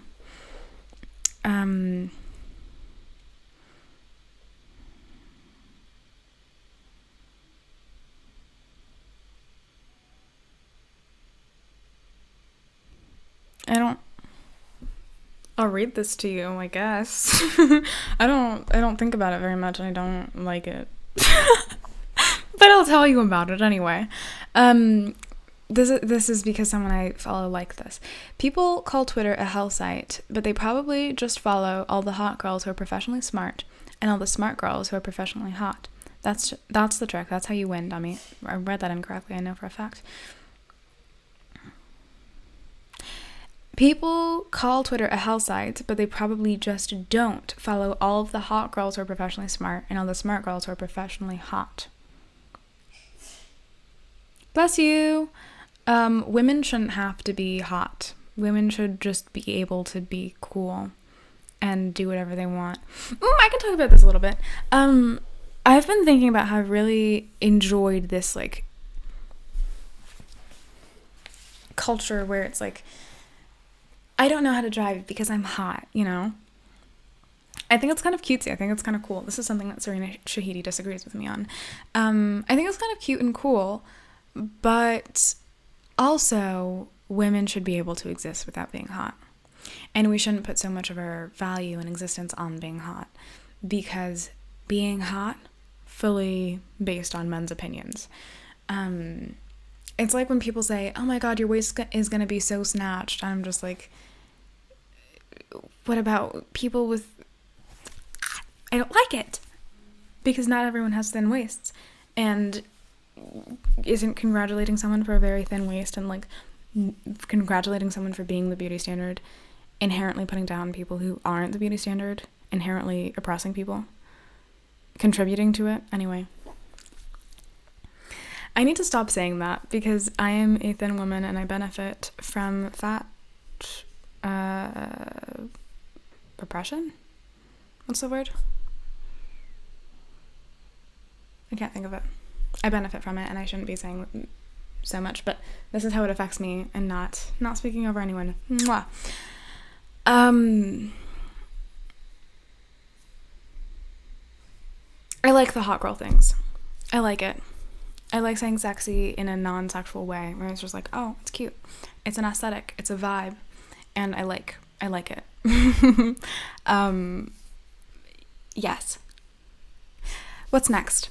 I'll read this to you, I guess. I don't think about it very much, and I don't like it But I'll tell you about it anyway. This is because someone I follow liked this. People call Twitter a hell site, but they probably just follow all the hot girls who are professionally smart and all the smart girls who are professionally hot. That's the trick. That's how you win, dummy. I read that incorrectly, I know for a fact. People call Twitter a hell site, but they probably just don't follow all of the hot girls who are professionally smart and all the smart girls who are professionally hot. Bless you. Women shouldn't have to be hot. Women should just be able to be cool and do whatever they want. I can talk about this a little bit. I've been thinking about how I really enjoyed this, like, culture where it's like, I don't know how to drive because I'm hot, you know? I think it's kind of cutesy. I think it's kind of cool. This is something that Serena Shahidi disagrees with me on. I think it's kind of cute and cool, but also women should be able to exist without being hot. And we shouldn't put so much of our value and existence on being hot, because being hot, fully based on men's opinions. It's like when people say, oh my god, your waist is going to be so snatched. I'm just like, what about people with... I don't like it. Because not everyone has thin waists. And isn't congratulating someone for a very thin waist and, like, congratulating someone for being the beauty standard inherently putting down people who aren't the beauty standard, inherently oppressing people, contributing to it? Anyway. I need to stop saying that because I am a thin woman and I benefit from fat repression? What's the word? I can't think of it. I benefit from it and I shouldn't be saying so much, but this is how it affects me and not speaking over anyone. Mwah. I like the hot girl things. I like it. I like saying sexy in a non-sexual way, where it's just like, oh, it's cute. It's an aesthetic. It's a vibe. And I like it. Yes. What's next?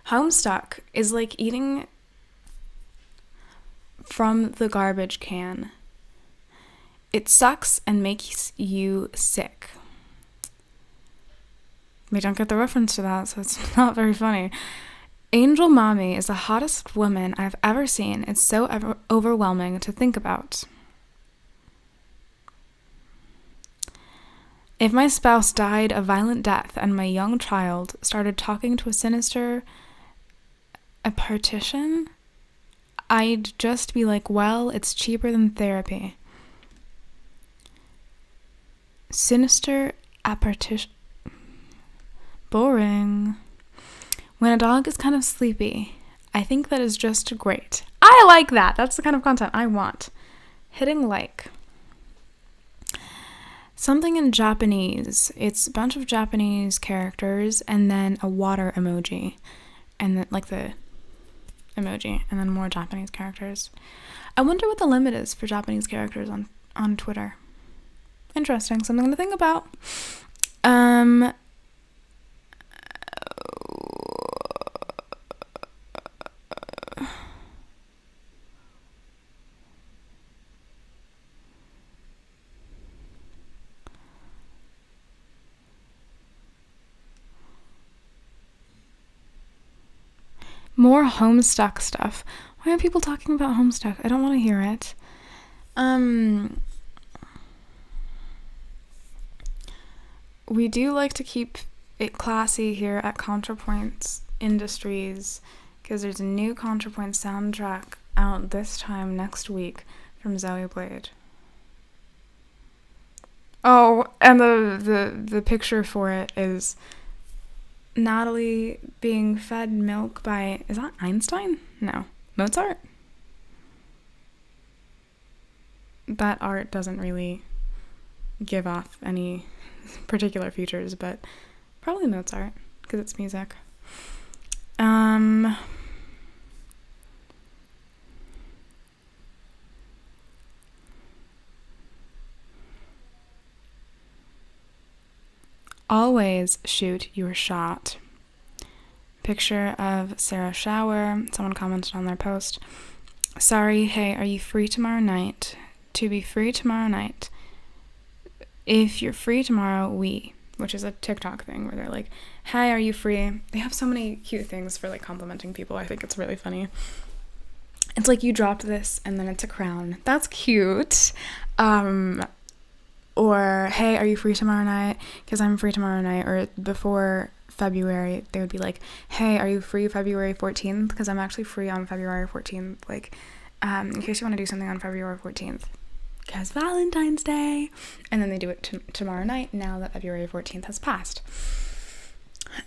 Homestuck is like eating from the garbage can. It sucks and makes you sick. We don't get the reference to that, so it's not very funny. Angel Mommy is the hottest woman I've ever seen. It's so overwhelming to think about. If my spouse died a violent death and my young child started talking to a sinister apparition, I'd just be like, well, it's cheaper than therapy. Sinister apparition. Boring. When a dog is kind of sleepy, I think that is just great. I like that. That's the kind of content I want. Hitting like. Something in Japanese. It's a bunch of Japanese characters and then a water emoji. And then like the emoji and then more Japanese characters. I wonder what the limit is for Japanese characters on Twitter. Interesting. Something to think about. More Homestuck stuff. Why are people talking about Homestuck? I don't want to hear it. We do like to keep it classy here at ContraPoints Industries because there's a new ContraPoint soundtrack out this time next week from Zoe Blade. Oh, and the picture for it is Natalie being fed milk by, is that Einstein? No, Mozart? That art doesn't really give off any particular features, but probably Mozart, because it's music. Always shoot your shot. Picture of Sarah shower. Someone commented on their post. Sorry, hey, are you free tomorrow night? To be free tomorrow night. If you're free tomorrow, which is a TikTok thing where they're like, hey, are you free? They have so many cute things for like complimenting people. I think it's really funny. It's like you dropped this and then it's a crown. That's cute. Or, hey, are you free tomorrow night? Because I'm free tomorrow night. Or before February, they would be like, hey, are you free February 14th? Because I'm actually free on February 14th. Like, in case you want to do something on February 14th. Because Valentine's Day. And then they do it tomorrow night now that February 14th has passed.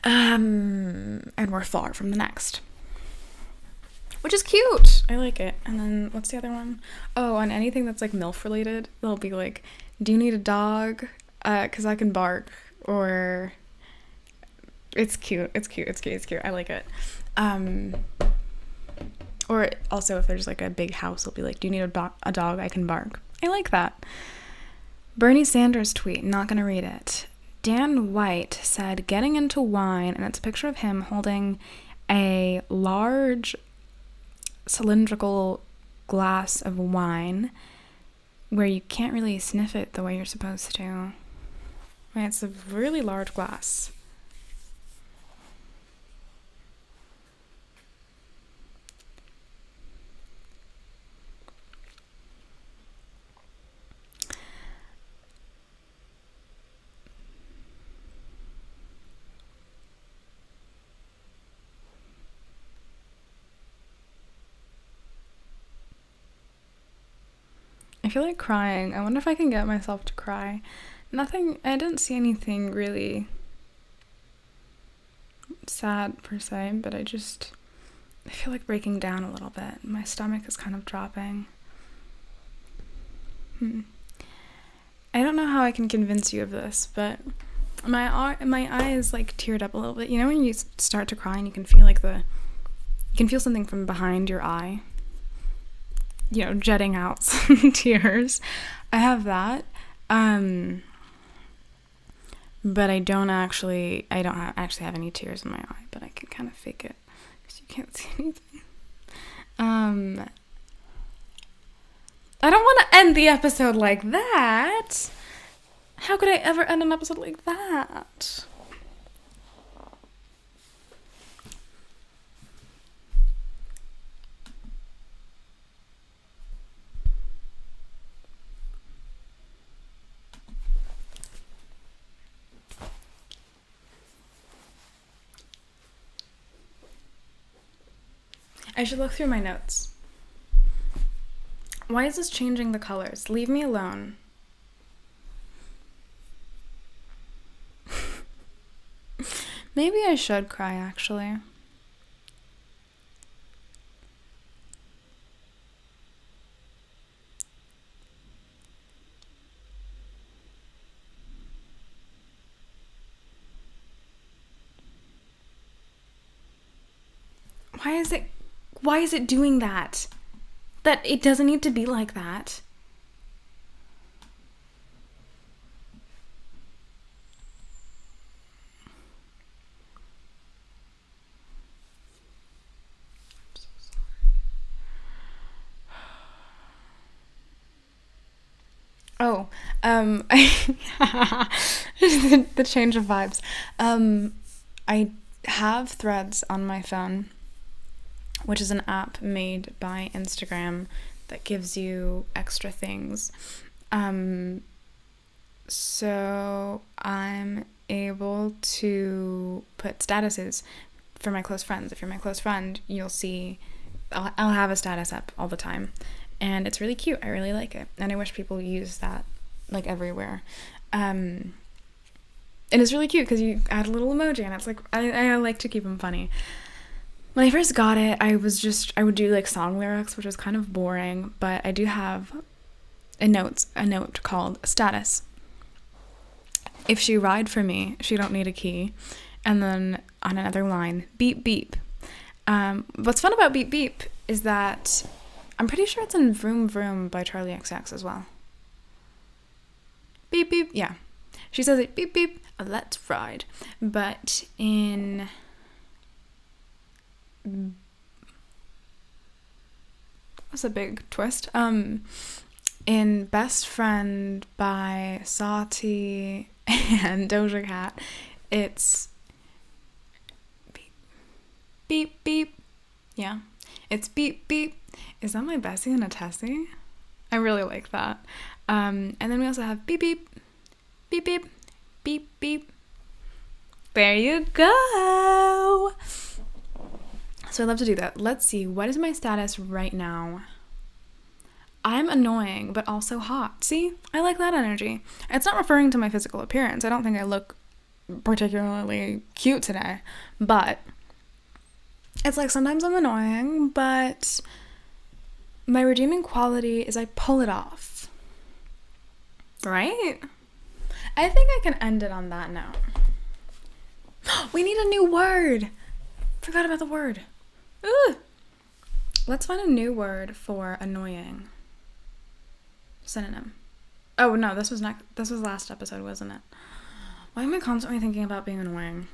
And we're far from the next. Which is cute. I like it. And then what's the other one? Oh, on anything that's like MILF related, they'll be like, do you need a dog? Because I can bark. Or it's cute. It's cute. It's cute. It's cute. I like it. Or also if there's like a big house, they'll be like, do you need a dog? I can bark. I like that. Bernie Sanders tweet. Not going to read it. Dan White said, getting into wine, and it's a picture of him holding a large cylindrical glass of wine where you can't really sniff it the way you're supposed to. It's a really large glass. I feel like crying. I wonder if I can get myself to cry. I didn't see anything really sad per se, but I feel like breaking down a little bit. My stomach is kind of dropping. I don't know how I can convince you of this, but my eyes like teared up a little bit. You know when you start to cry and you can feel something from behind your eye? You know, jetting out some tears. I have that. But I don't actually have any tears in my eye, but I can kind of fake it because you can't see anything. I don't want to end the episode like that. How could I ever end an episode like that? I should look through my notes. Why is this changing the colors? Leave me alone. Maybe I should cry, actually. Why is it doing that? That it doesn't need to be like that. I'm so sorry. The change of vibes. I have Threads on my phone, which is an app made by Instagram that gives you extra things. So I'm able to put statuses for my close friends. If you're my close friend, you'll see I'll have a status up all the time. And it's really cute. I really like it. And I wish people use that like everywhere. And it's really cute because you add a little emoji and it's like, I like to keep them funny. When I first got it, I would do like song lyrics, which was kind of boring, but I do have a note called status. If she ride for me, she don't need a key. And then on another line, beep beep. What's fun about beep beep is that I'm pretty sure it's in Vroom Vroom by Charlie XX as well. Beep beep, yeah. She says it beep beep. Let's fried. But in that's a big twist. In Best Friend by Sati and Doja Cat, it's beep, beep, beep. Yeah, it's beep, beep. Is that my Bessie and a Tessie? I really like that. And then we also have beep, beep, beep, beep, beep, beep. There you go. So I love to do that. Let's see. What is my status right now? I'm annoying, but also hot. See? I like that energy. It's not referring to my physical appearance. I don't think I look particularly cute today. But it's like sometimes I'm annoying, but my redeeming quality is I pull it off. Right? I think I can end it on that note. We need a new word. Forgot about the word. Ugh. Let's find a new word for annoying. Synonym. Oh no, this was last episode, wasn't it? Why am I constantly thinking about being annoying?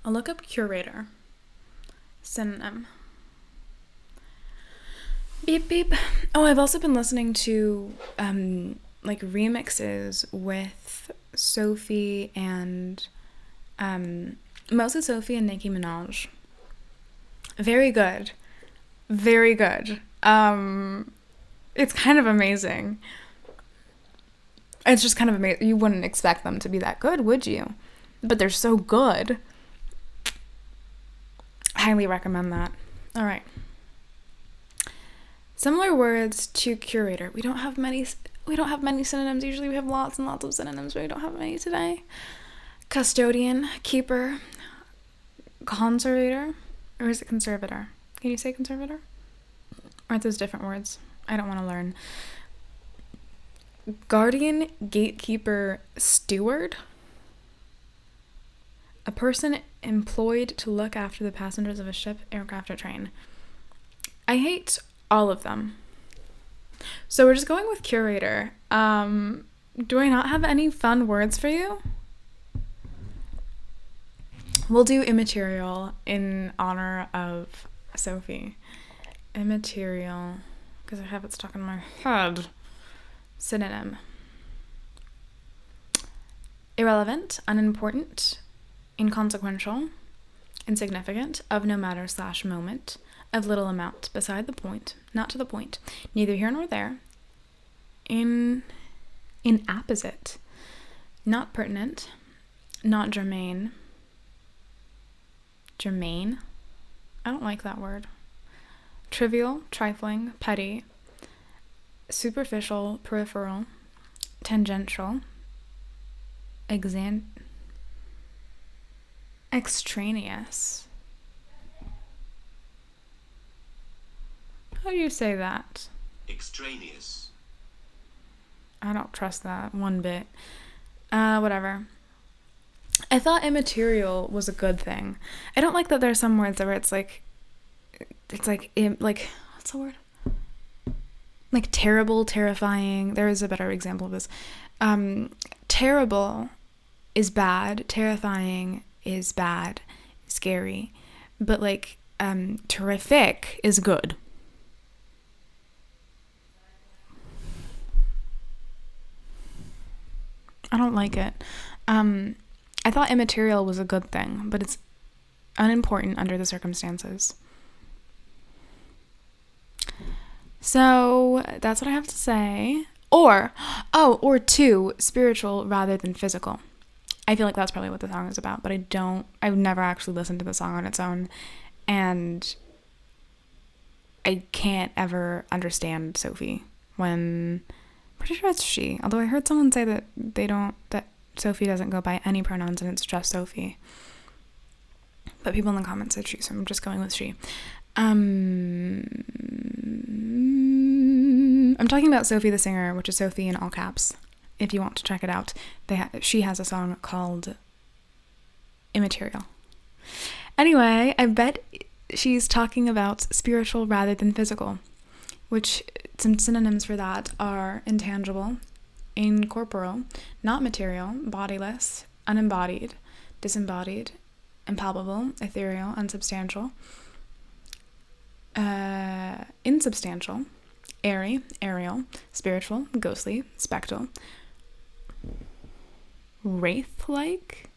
I'll look up curator. Synonym. Beep beep. Oh, I've also been listening to like remixes with Sophie and mostly Sophie and Nicki Minaj. Very good. Very good. It's kind of amazing. It's just kind of amazing. You wouldn't expect them to be that good, would you? But they're so good. Highly recommend that. All right. Similar words to curator. We don't have many synonyms. Usually we have lots and lots of synonyms, but we don't have many today. Custodian, keeper, conservator, or is it conservator? Can you say conservator? Aren't those different words? I don't want to learn. Guardian, gatekeeper, steward. A person employed to look after the passengers of a ship, aircraft, or train. I hate all of them. So we're just going with curator. Do I not have any fun words for you? We'll do immaterial in honor of Sophie. Immaterial, because I have it stuck in my head. Synonym. Irrelevant, unimportant, inconsequential, insignificant, of no matter / moment, of little amount, beside the point, not to the point, neither here nor there, inapposite, not pertinent, not germane. Germane? I don't like that word. Trivial, trifling, petty, superficial, peripheral, tangential, extraneous. How do you say that? Extraneous. I don't trust that one bit. Whatever. I thought immaterial was a good thing. I don't like that there are some words where it's like what's the word? Like terrible, terrifying. There is a better example of this. Terrible is bad. Terrifying is bad. Scary. But like, terrific is good. I don't like it. I thought immaterial was a good thing, but it's unimportant under the circumstances. So that's what I have to say. Or two, spiritual rather than physical. I feel like that's probably what the song is about, but I've never actually listened to the song on its own, and I can't ever understand Sophie when, pretty sure it's she, although I heard someone say that that Sophie doesn't go by any pronouns and it's just Sophie. But people in the comments said she, so I'm just going with she. I'm talking about Sophie the singer, which is Sophie in all caps. If you want to check it out, she has a song called Immaterial. Anyway, I bet she's talking about spiritual rather than physical, which some synonyms for that are intangible, incorporeal, not material, bodiless, unembodied, disembodied, impalpable, ethereal, unsubstantial, insubstantial, airy, aerial, spiritual, ghostly, spectral, wraith-like,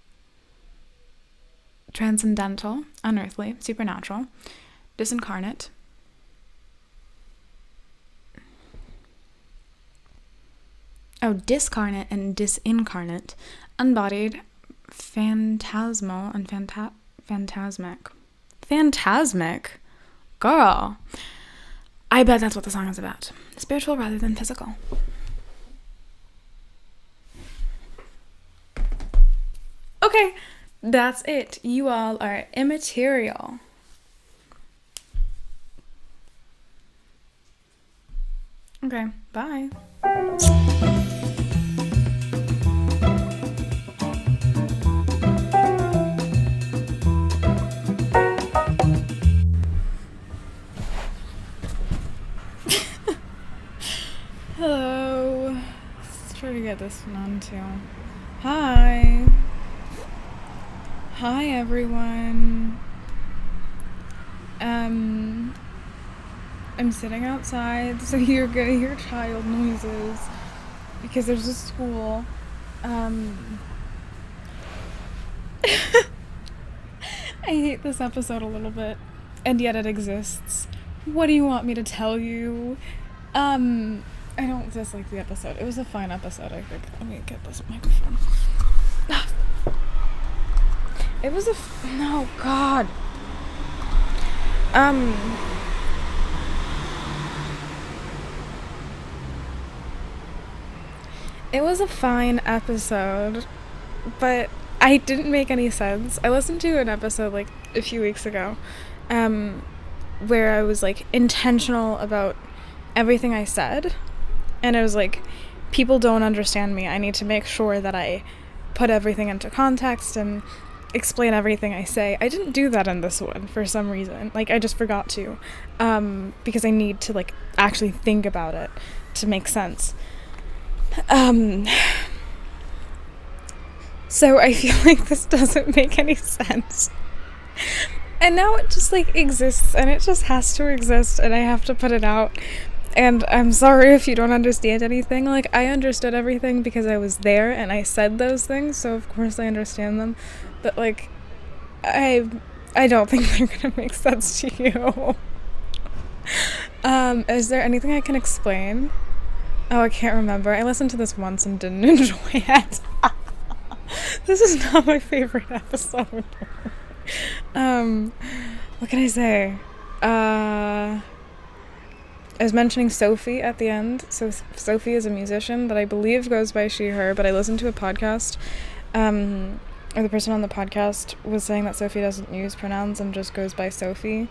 transcendental, unearthly, supernatural, disincarnate, discarnate and disincarnate, unbodied, phantasmal, and phantasmic. Phantasmic? Girl. I bet that's what the song is about. Spiritual rather than physical. Okay, that's it. You all are immaterial. Okay, bye. Hello. Let's try to get this one on too. Hi. Hi everyone. I'm sitting outside, so you're gonna hear child noises because there's a school. I hate this episode a little bit, and yet it exists. What do you want me to tell you? I don't dislike the episode. It was a fine episode, I think. Let me get this microphone. It was no, God. It was a fine episode, but I didn't make any sense. I listened to an episode like a few weeks ago, where I was like intentional about everything I said, and I was like, people don't understand me. I need to make sure that I put everything into context and explain everything I say. I didn't do that in this one for some reason. Like, I just forgot to, because I need to like actually think about it to make sense. So I feel like this doesn't make any sense. And now it just like exists, and it just has to exist, and I have to put it out. And I'm sorry if you don't understand anything. Like, I understood everything because I was there and I said those things, so of course I understand them. But like, I don't think they're gonna make sense to you. Is there anything I can explain? Oh, I can't remember. I listened to this once and didn't enjoy it. This is not my favorite episode. What can I say? I was mentioning Sophie at the end. So Sophie is a musician that I believe goes by she, her, but I listened to a podcast, or the person on the podcast was saying that Sophie doesn't use pronouns and just goes by Sophie.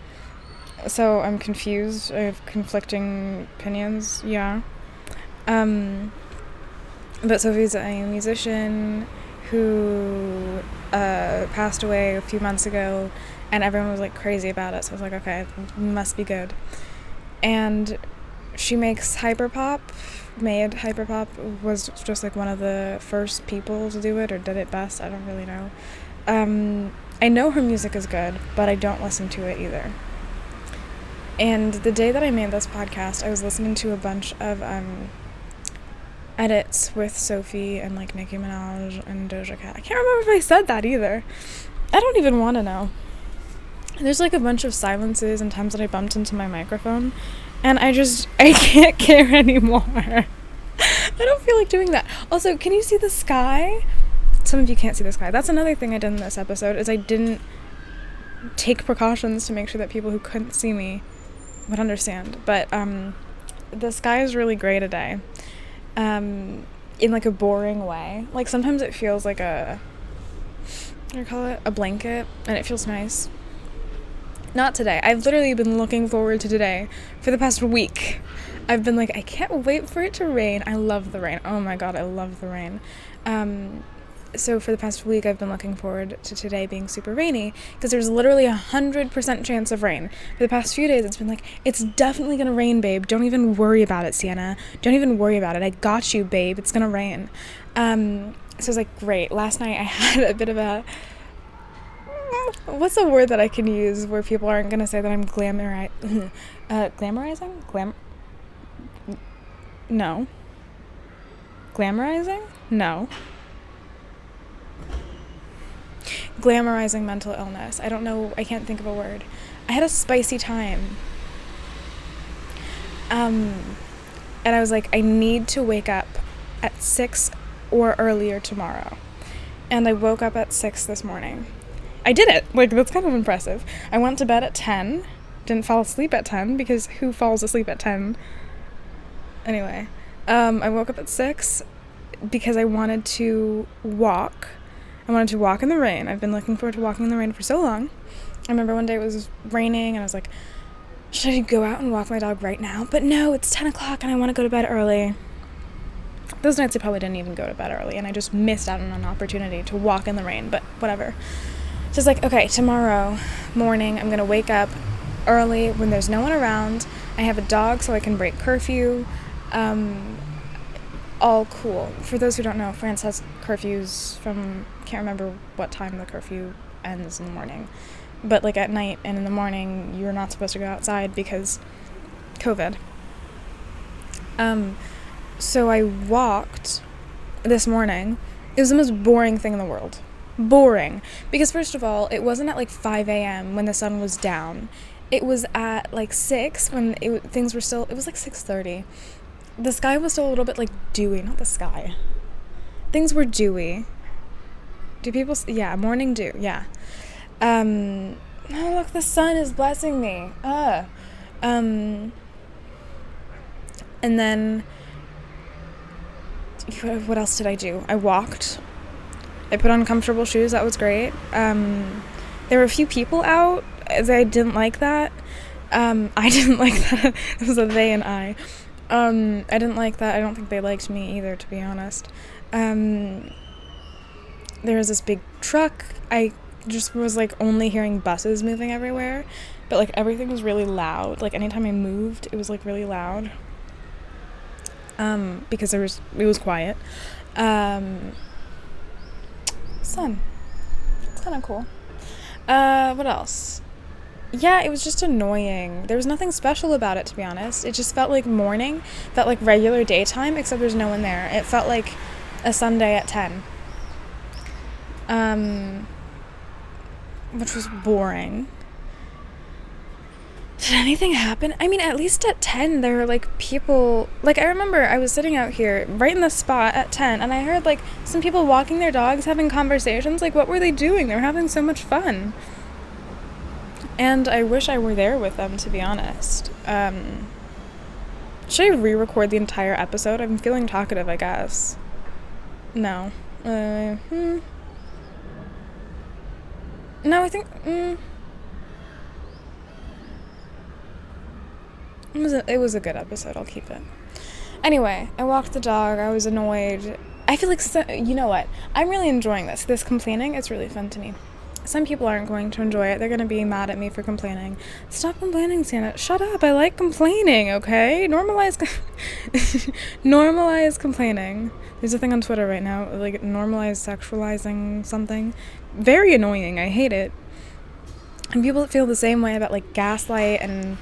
So I'm confused. I have conflicting opinions. Yeah. But Sophie's a musician who passed away a few months ago, and everyone was like crazy about it, so I was like, okay, it must be good. And she makes hyperpop, was just like one of the first people to do it, or did it best, I don't really know. I know her music is good, but I don't listen to it either. And the day that I made this podcast, I was listening to a bunch of edits with Sophie and like Nicki Minaj and Doja Cat. I can't remember if I said that either. I don't even want to know. There's like a bunch of silences and times that I bumped into my microphone, and I can't care anymore. I don't feel like doing that. Also, can you see the sky? Some of you can't see the sky. That's another thing I did in this episode, is I didn't take precautions to make sure that people who couldn't see me would understand. But the sky is really gray today. In like a boring way. Like sometimes it feels like a blanket, and it feels nice. Not today. I've literally been looking forward to today for the past week. I've been like, I can't wait for it to rain. I love the rain. Oh my god, I love the rain. so for the past week, I've been looking forward to today being super rainy, because there's literally 100% chance of rain. For the past few days, it's been like, it's definitely gonna rain, babe. Don't even worry about it, Sienna. Don't even worry about it. I got you, babe. It's gonna rain. So I was like, great. Last night I had a bit of a, what's a word that I can use where people aren't gonna say that I'm glamorizing? No. Glamorizing? No. Glamorizing mental illness. I don't know. I can't think of a word. I had a spicy time. And I was like, I need to wake up at 6 or earlier tomorrow. And I woke up at 6 this morning. I did it. Like, that's kind of impressive. I went to bed at 10. Didn't fall asleep at 10, because who falls asleep at 10? Anyway, I woke up at 6 because I wanted to walk. I wanted to walk in the rain. I've been looking forward to walking in the rain for so long. I remember one day it was raining and I was like, should I go out and walk my dog right now? But no, it's 10 o'clock and I want to go to bed early. Those nights I probably didn't even go to bed early, and I just missed out on an opportunity to walk in the rain, but whatever. Just like, okay, tomorrow morning I'm going to wake up early when there's no one around. I have a dog so I can break curfew. All cool. For those who don't know, France has curfews from, can't remember what time the curfew ends in the morning, but like at night and in the morning you're not supposed to go outside because COVID. So I walked this morning. It was the most boring thing in the world. Boring. Because first of all, it wasn't at like 5 a.m. when the sun was down. It was at like 6 when things were still, it was like 6:30. The sky was still a little bit like dewy, not the sky. Things were dewy. Do people, yeah, morning dew, yeah. Oh look, the sun is blessing me. And then, what else did I do? I walked. I put on comfortable shoes, that was great. There were a few people out, as I didn't like that. I didn't like that. It was a they and I. I didn't like that. I don't think they liked me either, to be honest. There was this big truck. I just was like only hearing buses moving everywhere, but like everything was really loud. Like anytime I moved, it was like really loud. Because it was quiet. Sun. It's kind of cool. What else? Yeah, it was just annoying. There was nothing special about it, to be honest. It just felt like morning, felt like regular daytime, except there's no one there. It felt like a Sunday at 10. Which was boring. Did anything happen? I mean, at least at 10, there were, like, people... Like, I remember I was sitting out here, right in the spot at 10, and I heard, like, some people walking their dogs, having conversations. Like, what were they doing? They were having so much fun. And I wish I were there with them, to be honest. Should I re-record the entire episode? I'm feeling talkative, I guess. No. No, I think... It was a good episode. I'll keep it. Anyway, I walked the dog. I was annoyed. I feel like... you know what? I'm really enjoying this. This complaining, it's really fun to me. Some people aren't going to enjoy it. They're going to be mad at me for complaining. Stop complaining, Sienna. Shut up. I like complaining, okay? Normalize complaining. There's a thing on Twitter right now, like, normalize sexualizing something. Very annoying. I hate it. And people that feel the same way about, like, gaslight and...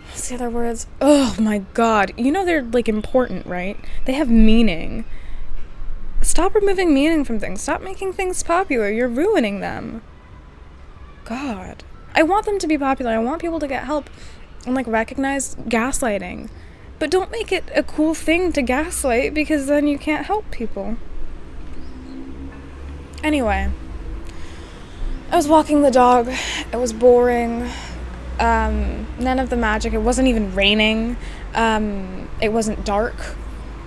What's the other words? Oh, my God. You know they're, like, important, right? They have meaning. Stop removing meaning from things. Stop making things popular. You're ruining them. God. I want them to be popular. I want people to get help and, like, recognize gaslighting. But don't make it a cool thing to gaslight, because then you can't help people. Anyway. I was walking the dog. It was boring. None of the magic. It wasn't even raining. It wasn't dark.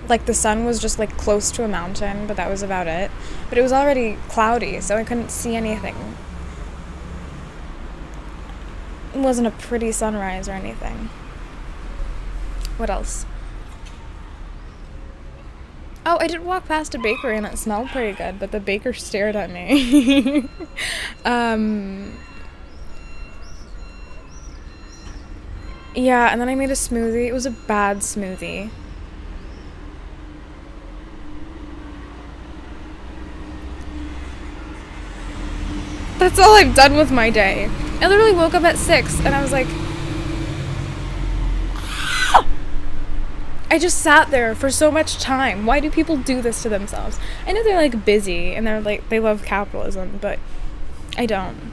Like, the sun was just, like, close to a mountain, but that was about it. But it was already cloudy, so I couldn't see anything. It wasn't a pretty sunrise or anything. What else? Oh, I did walk past a bakery and it smelled pretty good, but the baker stared at me. Yeah, and then I made a smoothie. It was a bad smoothie. That's all I've done with my day. I literally woke up at 6 and I was like, I just sat there for so much time. Why do people do this to themselves? I know they're like busy and they're like, they love capitalism, but I don't.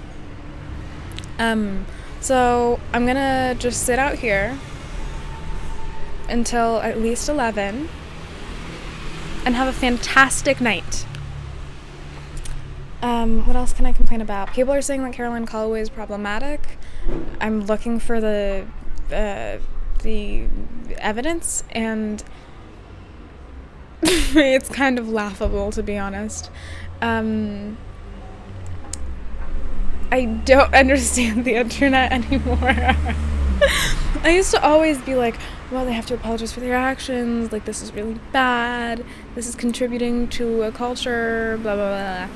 So I'm gonna just sit out here until at least 11 and have a fantastic night. What else can I complain about? People are saying that Caroline Calloway is problematic. I'm looking for the evidence, and it's kind of laughable, to be honest. I don't understand the internet anymore. I used to always be like, well, they have to apologize for their actions, like, this is really bad, this is contributing to a culture, blah, blah, blah.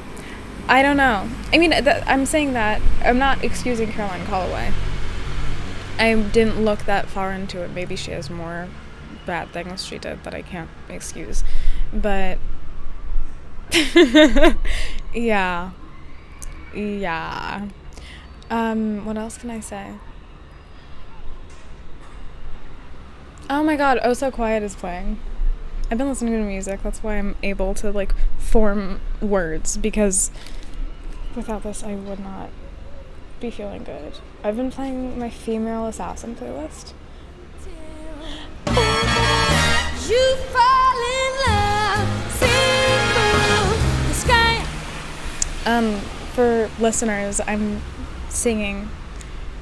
I don't know. I mean, I'm saying that, I'm not excusing Caroline Calloway. I didn't look that far into it. Maybe she has more bad things she did that I can't excuse. But, yeah. What else can I say? Oh my god, Oh So Quiet is playing. I've been listening to music, that's why I'm able to, like, form words, because without this I would not be feeling good. I've been playing my Female Assassin playlist. You fall in love, see through the sky. For listeners, I'm singing,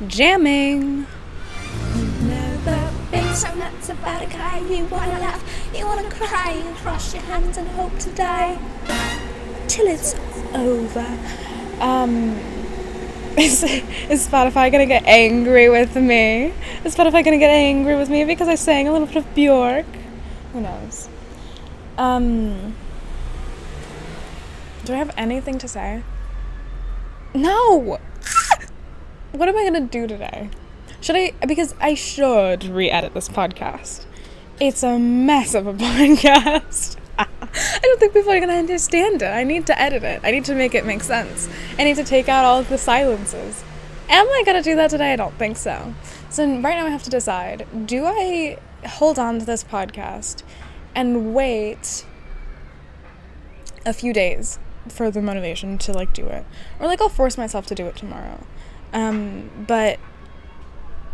jamming. You've never been so nuts about a guy. You wanna laugh, you wanna cry, you cross your hands and hope to die till it's over. Is Spotify gonna get angry with me? Is Spotify gonna get angry with me because I sang a little bit of Bjork? Who knows? Do I have anything to say? No! What am I gonna do today? Because I should re-edit this podcast. It's a mess of a podcast. I don't think people are gonna understand it. I need to edit it. I need to make it make sense. I need to take out all of the silences. Am I gonna do that today? I don't think so. So right now I have to decide, do I hold on to this podcast and wait a few days for the motivation to, like, do it? Or, like, I'll force myself to do it tomorrow. But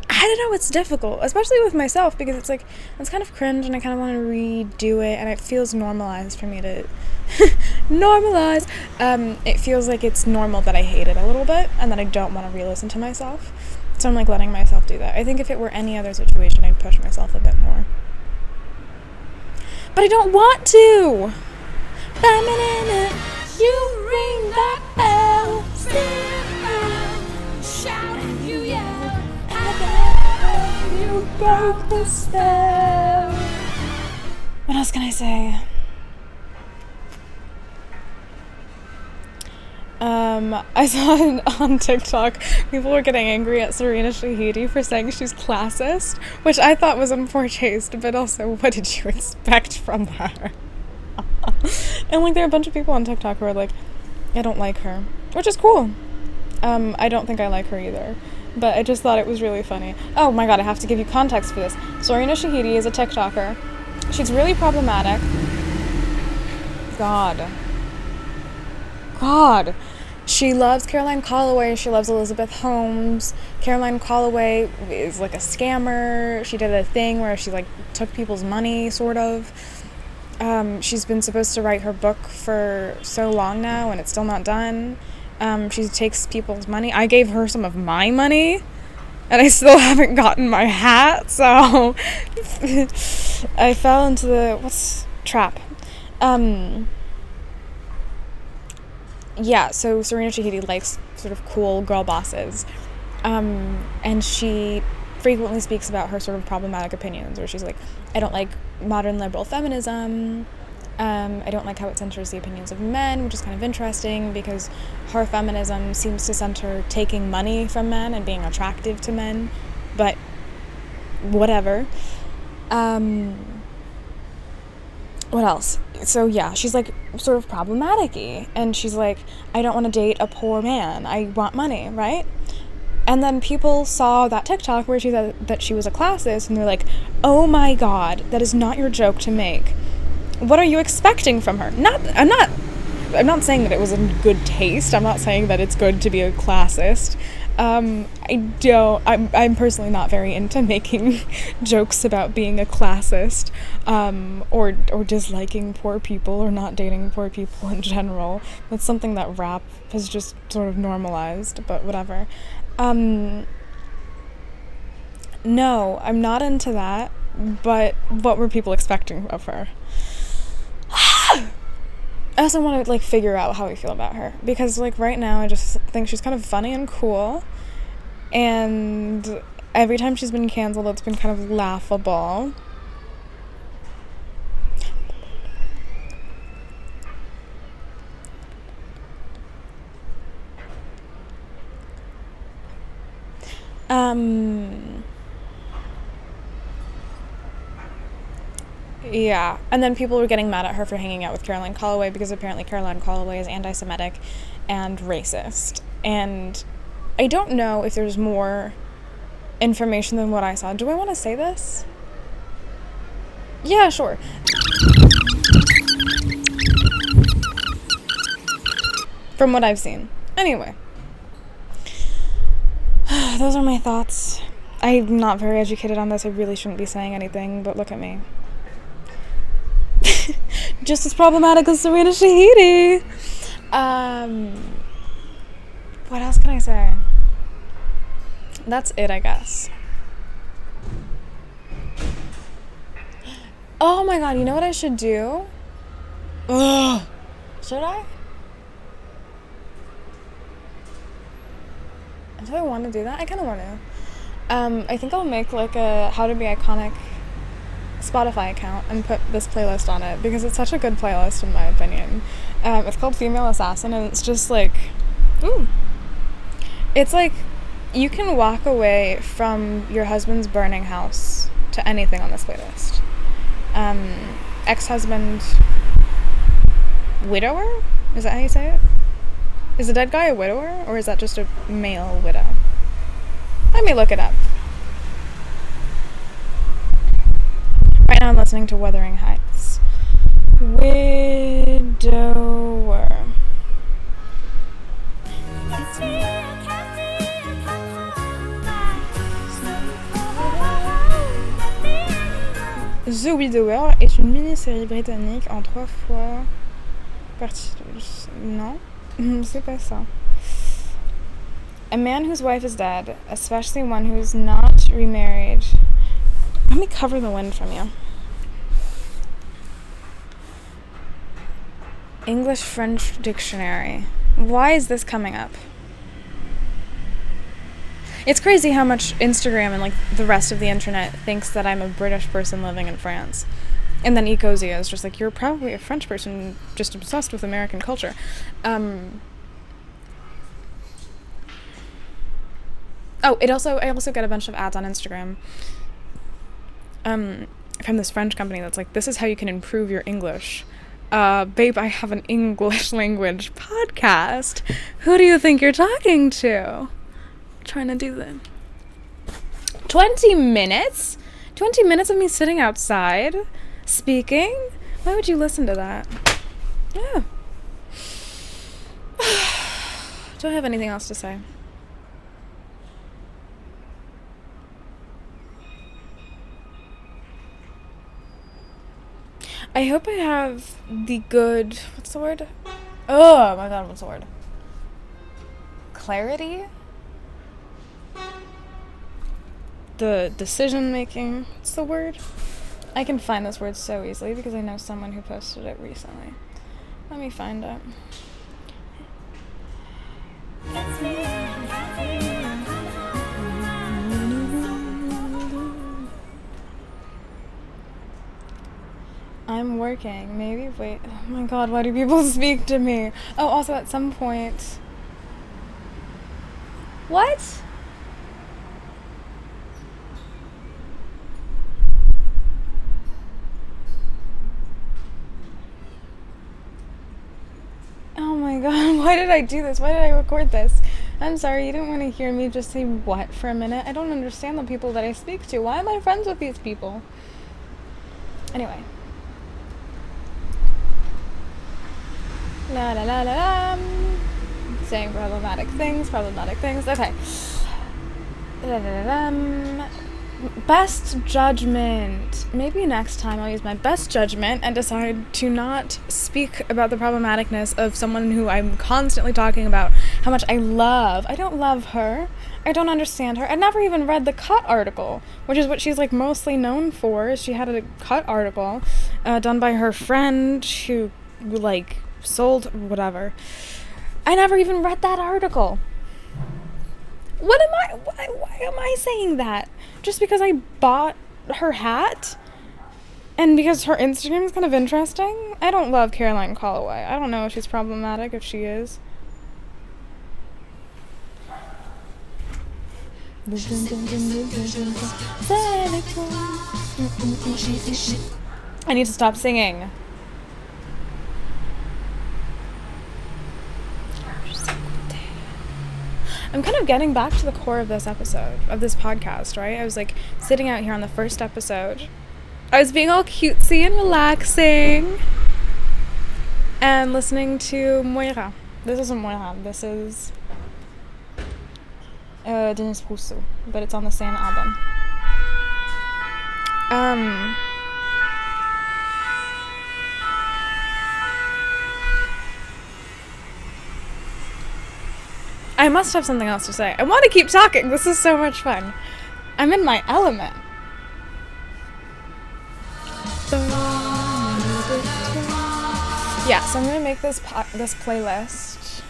I don't know, it's difficult, especially with myself, because it's like, it's kind of cringe and I kind of want to redo it, and it feels normalized for me to normalize. It feels like it's normal that I hate it a little bit and that I don't want to re-listen to myself. So I'm, like, letting myself do that. I think if it were any other situation, I'd push myself a bit more. But I don't want to! You ring that bell, shout and you yell, you broke the spell. What else can I say? I saw on TikTok, people were getting angry at Serena Shahidi for saying she's classist, which I thought was in poor taste, but also, what did you expect from her? And, like, there are a bunch of people on TikTok who are like, I don't like her, which is cool. I don't think I like her either, but I just thought it was really funny. Oh my god, I have to give you context for this. Serena Shahidi is a TikToker. She's really problematic. God. She loves Caroline Calloway. She loves Elizabeth Holmes. Caroline Calloway is, like, a scammer. She did a thing where she, like, took people's money, sort of. She's been supposed to write her book for so long now, and it's still not done. She takes people's money. I gave her some of my money, and I still haven't gotten my hat, so I fell into the, trap. Yeah, so Serena Shahidi likes sort of cool girl bosses, and she frequently speaks about her sort of problematic opinions, where she's like, I don't like modern liberal feminism, I don't like how it centers the opinions of men, which is kind of interesting because her feminism seems to center taking money from men and being attractive to men, but whatever. What else? So yeah, she's like sort of problematic-y, and she's like, I don't want to date a poor man, I want money, right? And then people saw that TikTok where she said that she was a classist, and they're like, oh my god, that is not your joke to make. What are you expecting from her? I'm not saying that it was in good taste. I'm not saying that it's good to be a classist. I'm personally not very into making jokes about being a classist, or disliking poor people or not dating poor people in general. That's something that rap has just sort of normalized, but whatever. No, I'm not into that, but what were people expecting of her? I also want to, like, figure out how I feel about her, because, like, right now I just think she's kind of funny and cool, and every time she's been canceled, it's been kind of laughable. Yeah, and then people were getting mad at her for hanging out with Caroline Calloway because apparently Caroline Calloway is anti-Semitic and racist. And I don't know if there's more information than what I saw. Do I want to say this? Yeah, sure. From what I've seen. Anyway. Those are my thoughts. I'm not very educated on this. I really shouldn't be saying anything, but look at me. Just as problematic as Serena Shahidi. What else can I say? That's it, I guess. Oh my god, you know what I should do? Ugh. Should I? Do I want to do that? I kind of want to. I think I'll make like a How to Be Iconic Spotify account and put this playlist on it because it's such a good playlist in my opinion. It's called Female Assassin, and it's just like, ooh. It's like you can walk away from your husband's burning house to anything on this playlist. Ex-husband, widower? Is that how you say it? Is the dead guy a widower, or is that just a male widow? Let me look it up. Right now I'm listening to Wuthering Heights. Widower. The Widower est une mini-série britannique en 3 fois partie... Non, c'est pas ça. A man whose wife is dead, especially one who is not remarried. Let me cover the wind from you. English-French dictionary. Why is this coming up? It's crazy how much Instagram and like the rest of the internet thinks that I'm a British person living in France. And then Ecosia is just like, you're probably a French person just obsessed with American culture. I also get a bunch of ads on Instagram from this French company that's like, this is how you can improve your English. Babe, I have an English language podcast. Who do you think you're talking to? Trying to do the 20 minutes? 20 minutes of me sitting outside speaking? Why would you listen to that? Yeah. Do I have anything else to say? I hope I have the good... What's the word? Oh my god, what's the word? Clarity? The decision making. What's the word? I can find this word so easily because I know someone who posted it recently. Let me find it. I'm working. Maybe, wait. Oh my god, why do people speak to me? Oh, also at some point... What? Oh my god, why did I do this? Why did I record this? I'm sorry, you didn't want to hear me just say what for a minute? I don't understand the people that I speak to. Why am I friends with these people? Anyway. La la la la la. Saying problematic things. Okay. La la la la. Best judgment. Maybe next time I'll use my best judgment and decide to not speak about the problematicness of someone who I'm constantly talking about how much I love. I don't love her. I don't understand her. I never even read the Cut article, which is what she's like mostly known for. She had a Cut article done by her friend who like sold whatever. I never even read that article. Why am I saying that? Just because I bought her hat? And because her Instagram is kind of interesting? I don't love Caroline Calloway. I don't know if she's problematic, if she is. I need to stop singing. I'm kind of getting back to the core of this episode, of this podcast, right? I was like sitting out here on the first episode. I was being all cutesy and relaxing and listening to Moira. This isn't Moira, this is Dennis Rousseau, but it's on the same album. I must have something else to say. I want to keep talking. This is so much fun. I'm in my element. Yeah, so I'm going to make this playlist.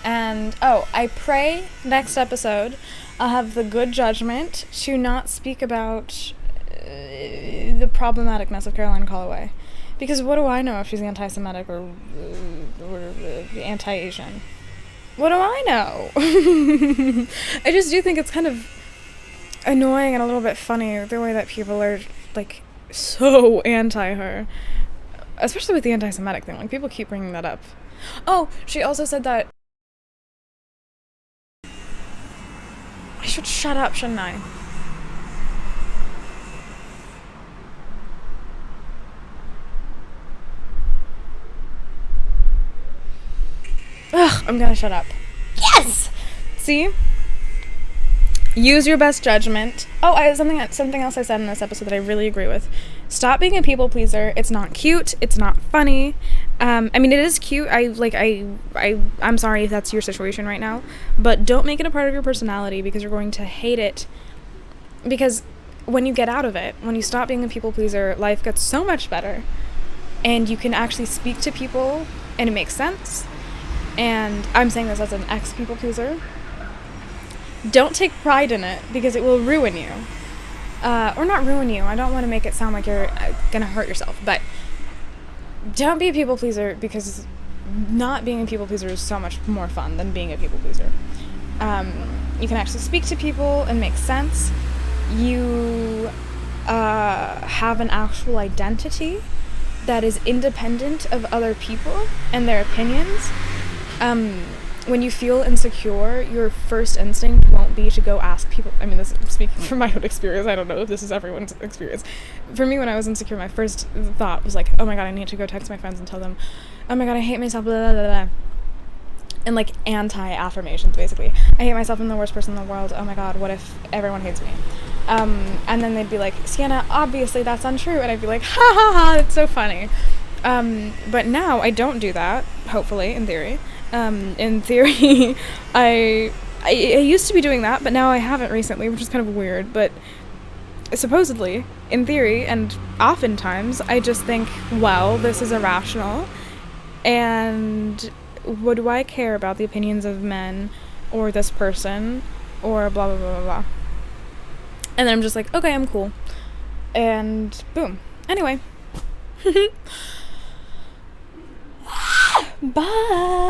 And, I pray next episode I'll have the good judgment to not speak about the problematicness of Caroline Calloway. Because what do I know if she's anti-Semitic or anti-Asian? What do I know? I just do think it's kind of annoying and a little bit funny the way that people are, like, so anti her. Especially with the anti-Semitic thing. Like, people keep bringing that up. Oh, she also said that... I should shut up, shouldn't I? Ugh, I'm gonna shut up. Yes! See? Use your best judgment. Oh, something else I said in this episode that I really agree with. Stop being a people pleaser. It's not cute. It's not funny. I mean, it is cute. I'm sorry if that's your situation right now, but don't make it a part of your personality because you're going to hate it. Because when you get out of it, when you stop being a people pleaser, life gets so much better, and you can actually speak to people, and it makes sense. And I'm saying this as an ex-people pleaser. Don't take pride in it, because it will ruin you. Or not ruin you. I don't want to make it sound like you're gonna hurt yourself, but don't be a people pleaser, because not being a people pleaser is so much more fun than being a people pleaser. You can actually speak to people and make sense. You have an actual identity that is independent of other people and their opinions. When you feel insecure, your first instinct won't be to go ask people. I mean, this is speaking from my own experience. I don't know if this is everyone's experience. For me, when I was insecure, my first thought was like, oh my god, I need to go text my friends and tell them, oh my god, I hate myself, blah, blah, blah, blah. And like anti-affirmations, basically. I hate myself, I'm the worst person in the world. Oh my god, what if everyone hates me? And then they'd be like, Sienna, obviously that's untrue. And I'd be like, ha ha ha, that's so funny. But now I don't do that, hopefully, in theory. I used to be doing that, but now I haven't recently, which is kind of weird, but supposedly, in theory, and oftentimes, I just think, well, this is irrational, and what do I care about the opinions of men, or this person, or blah, blah, blah, blah, blah. And then I'm just like, okay, I'm cool. And boom. Anyway. Bye.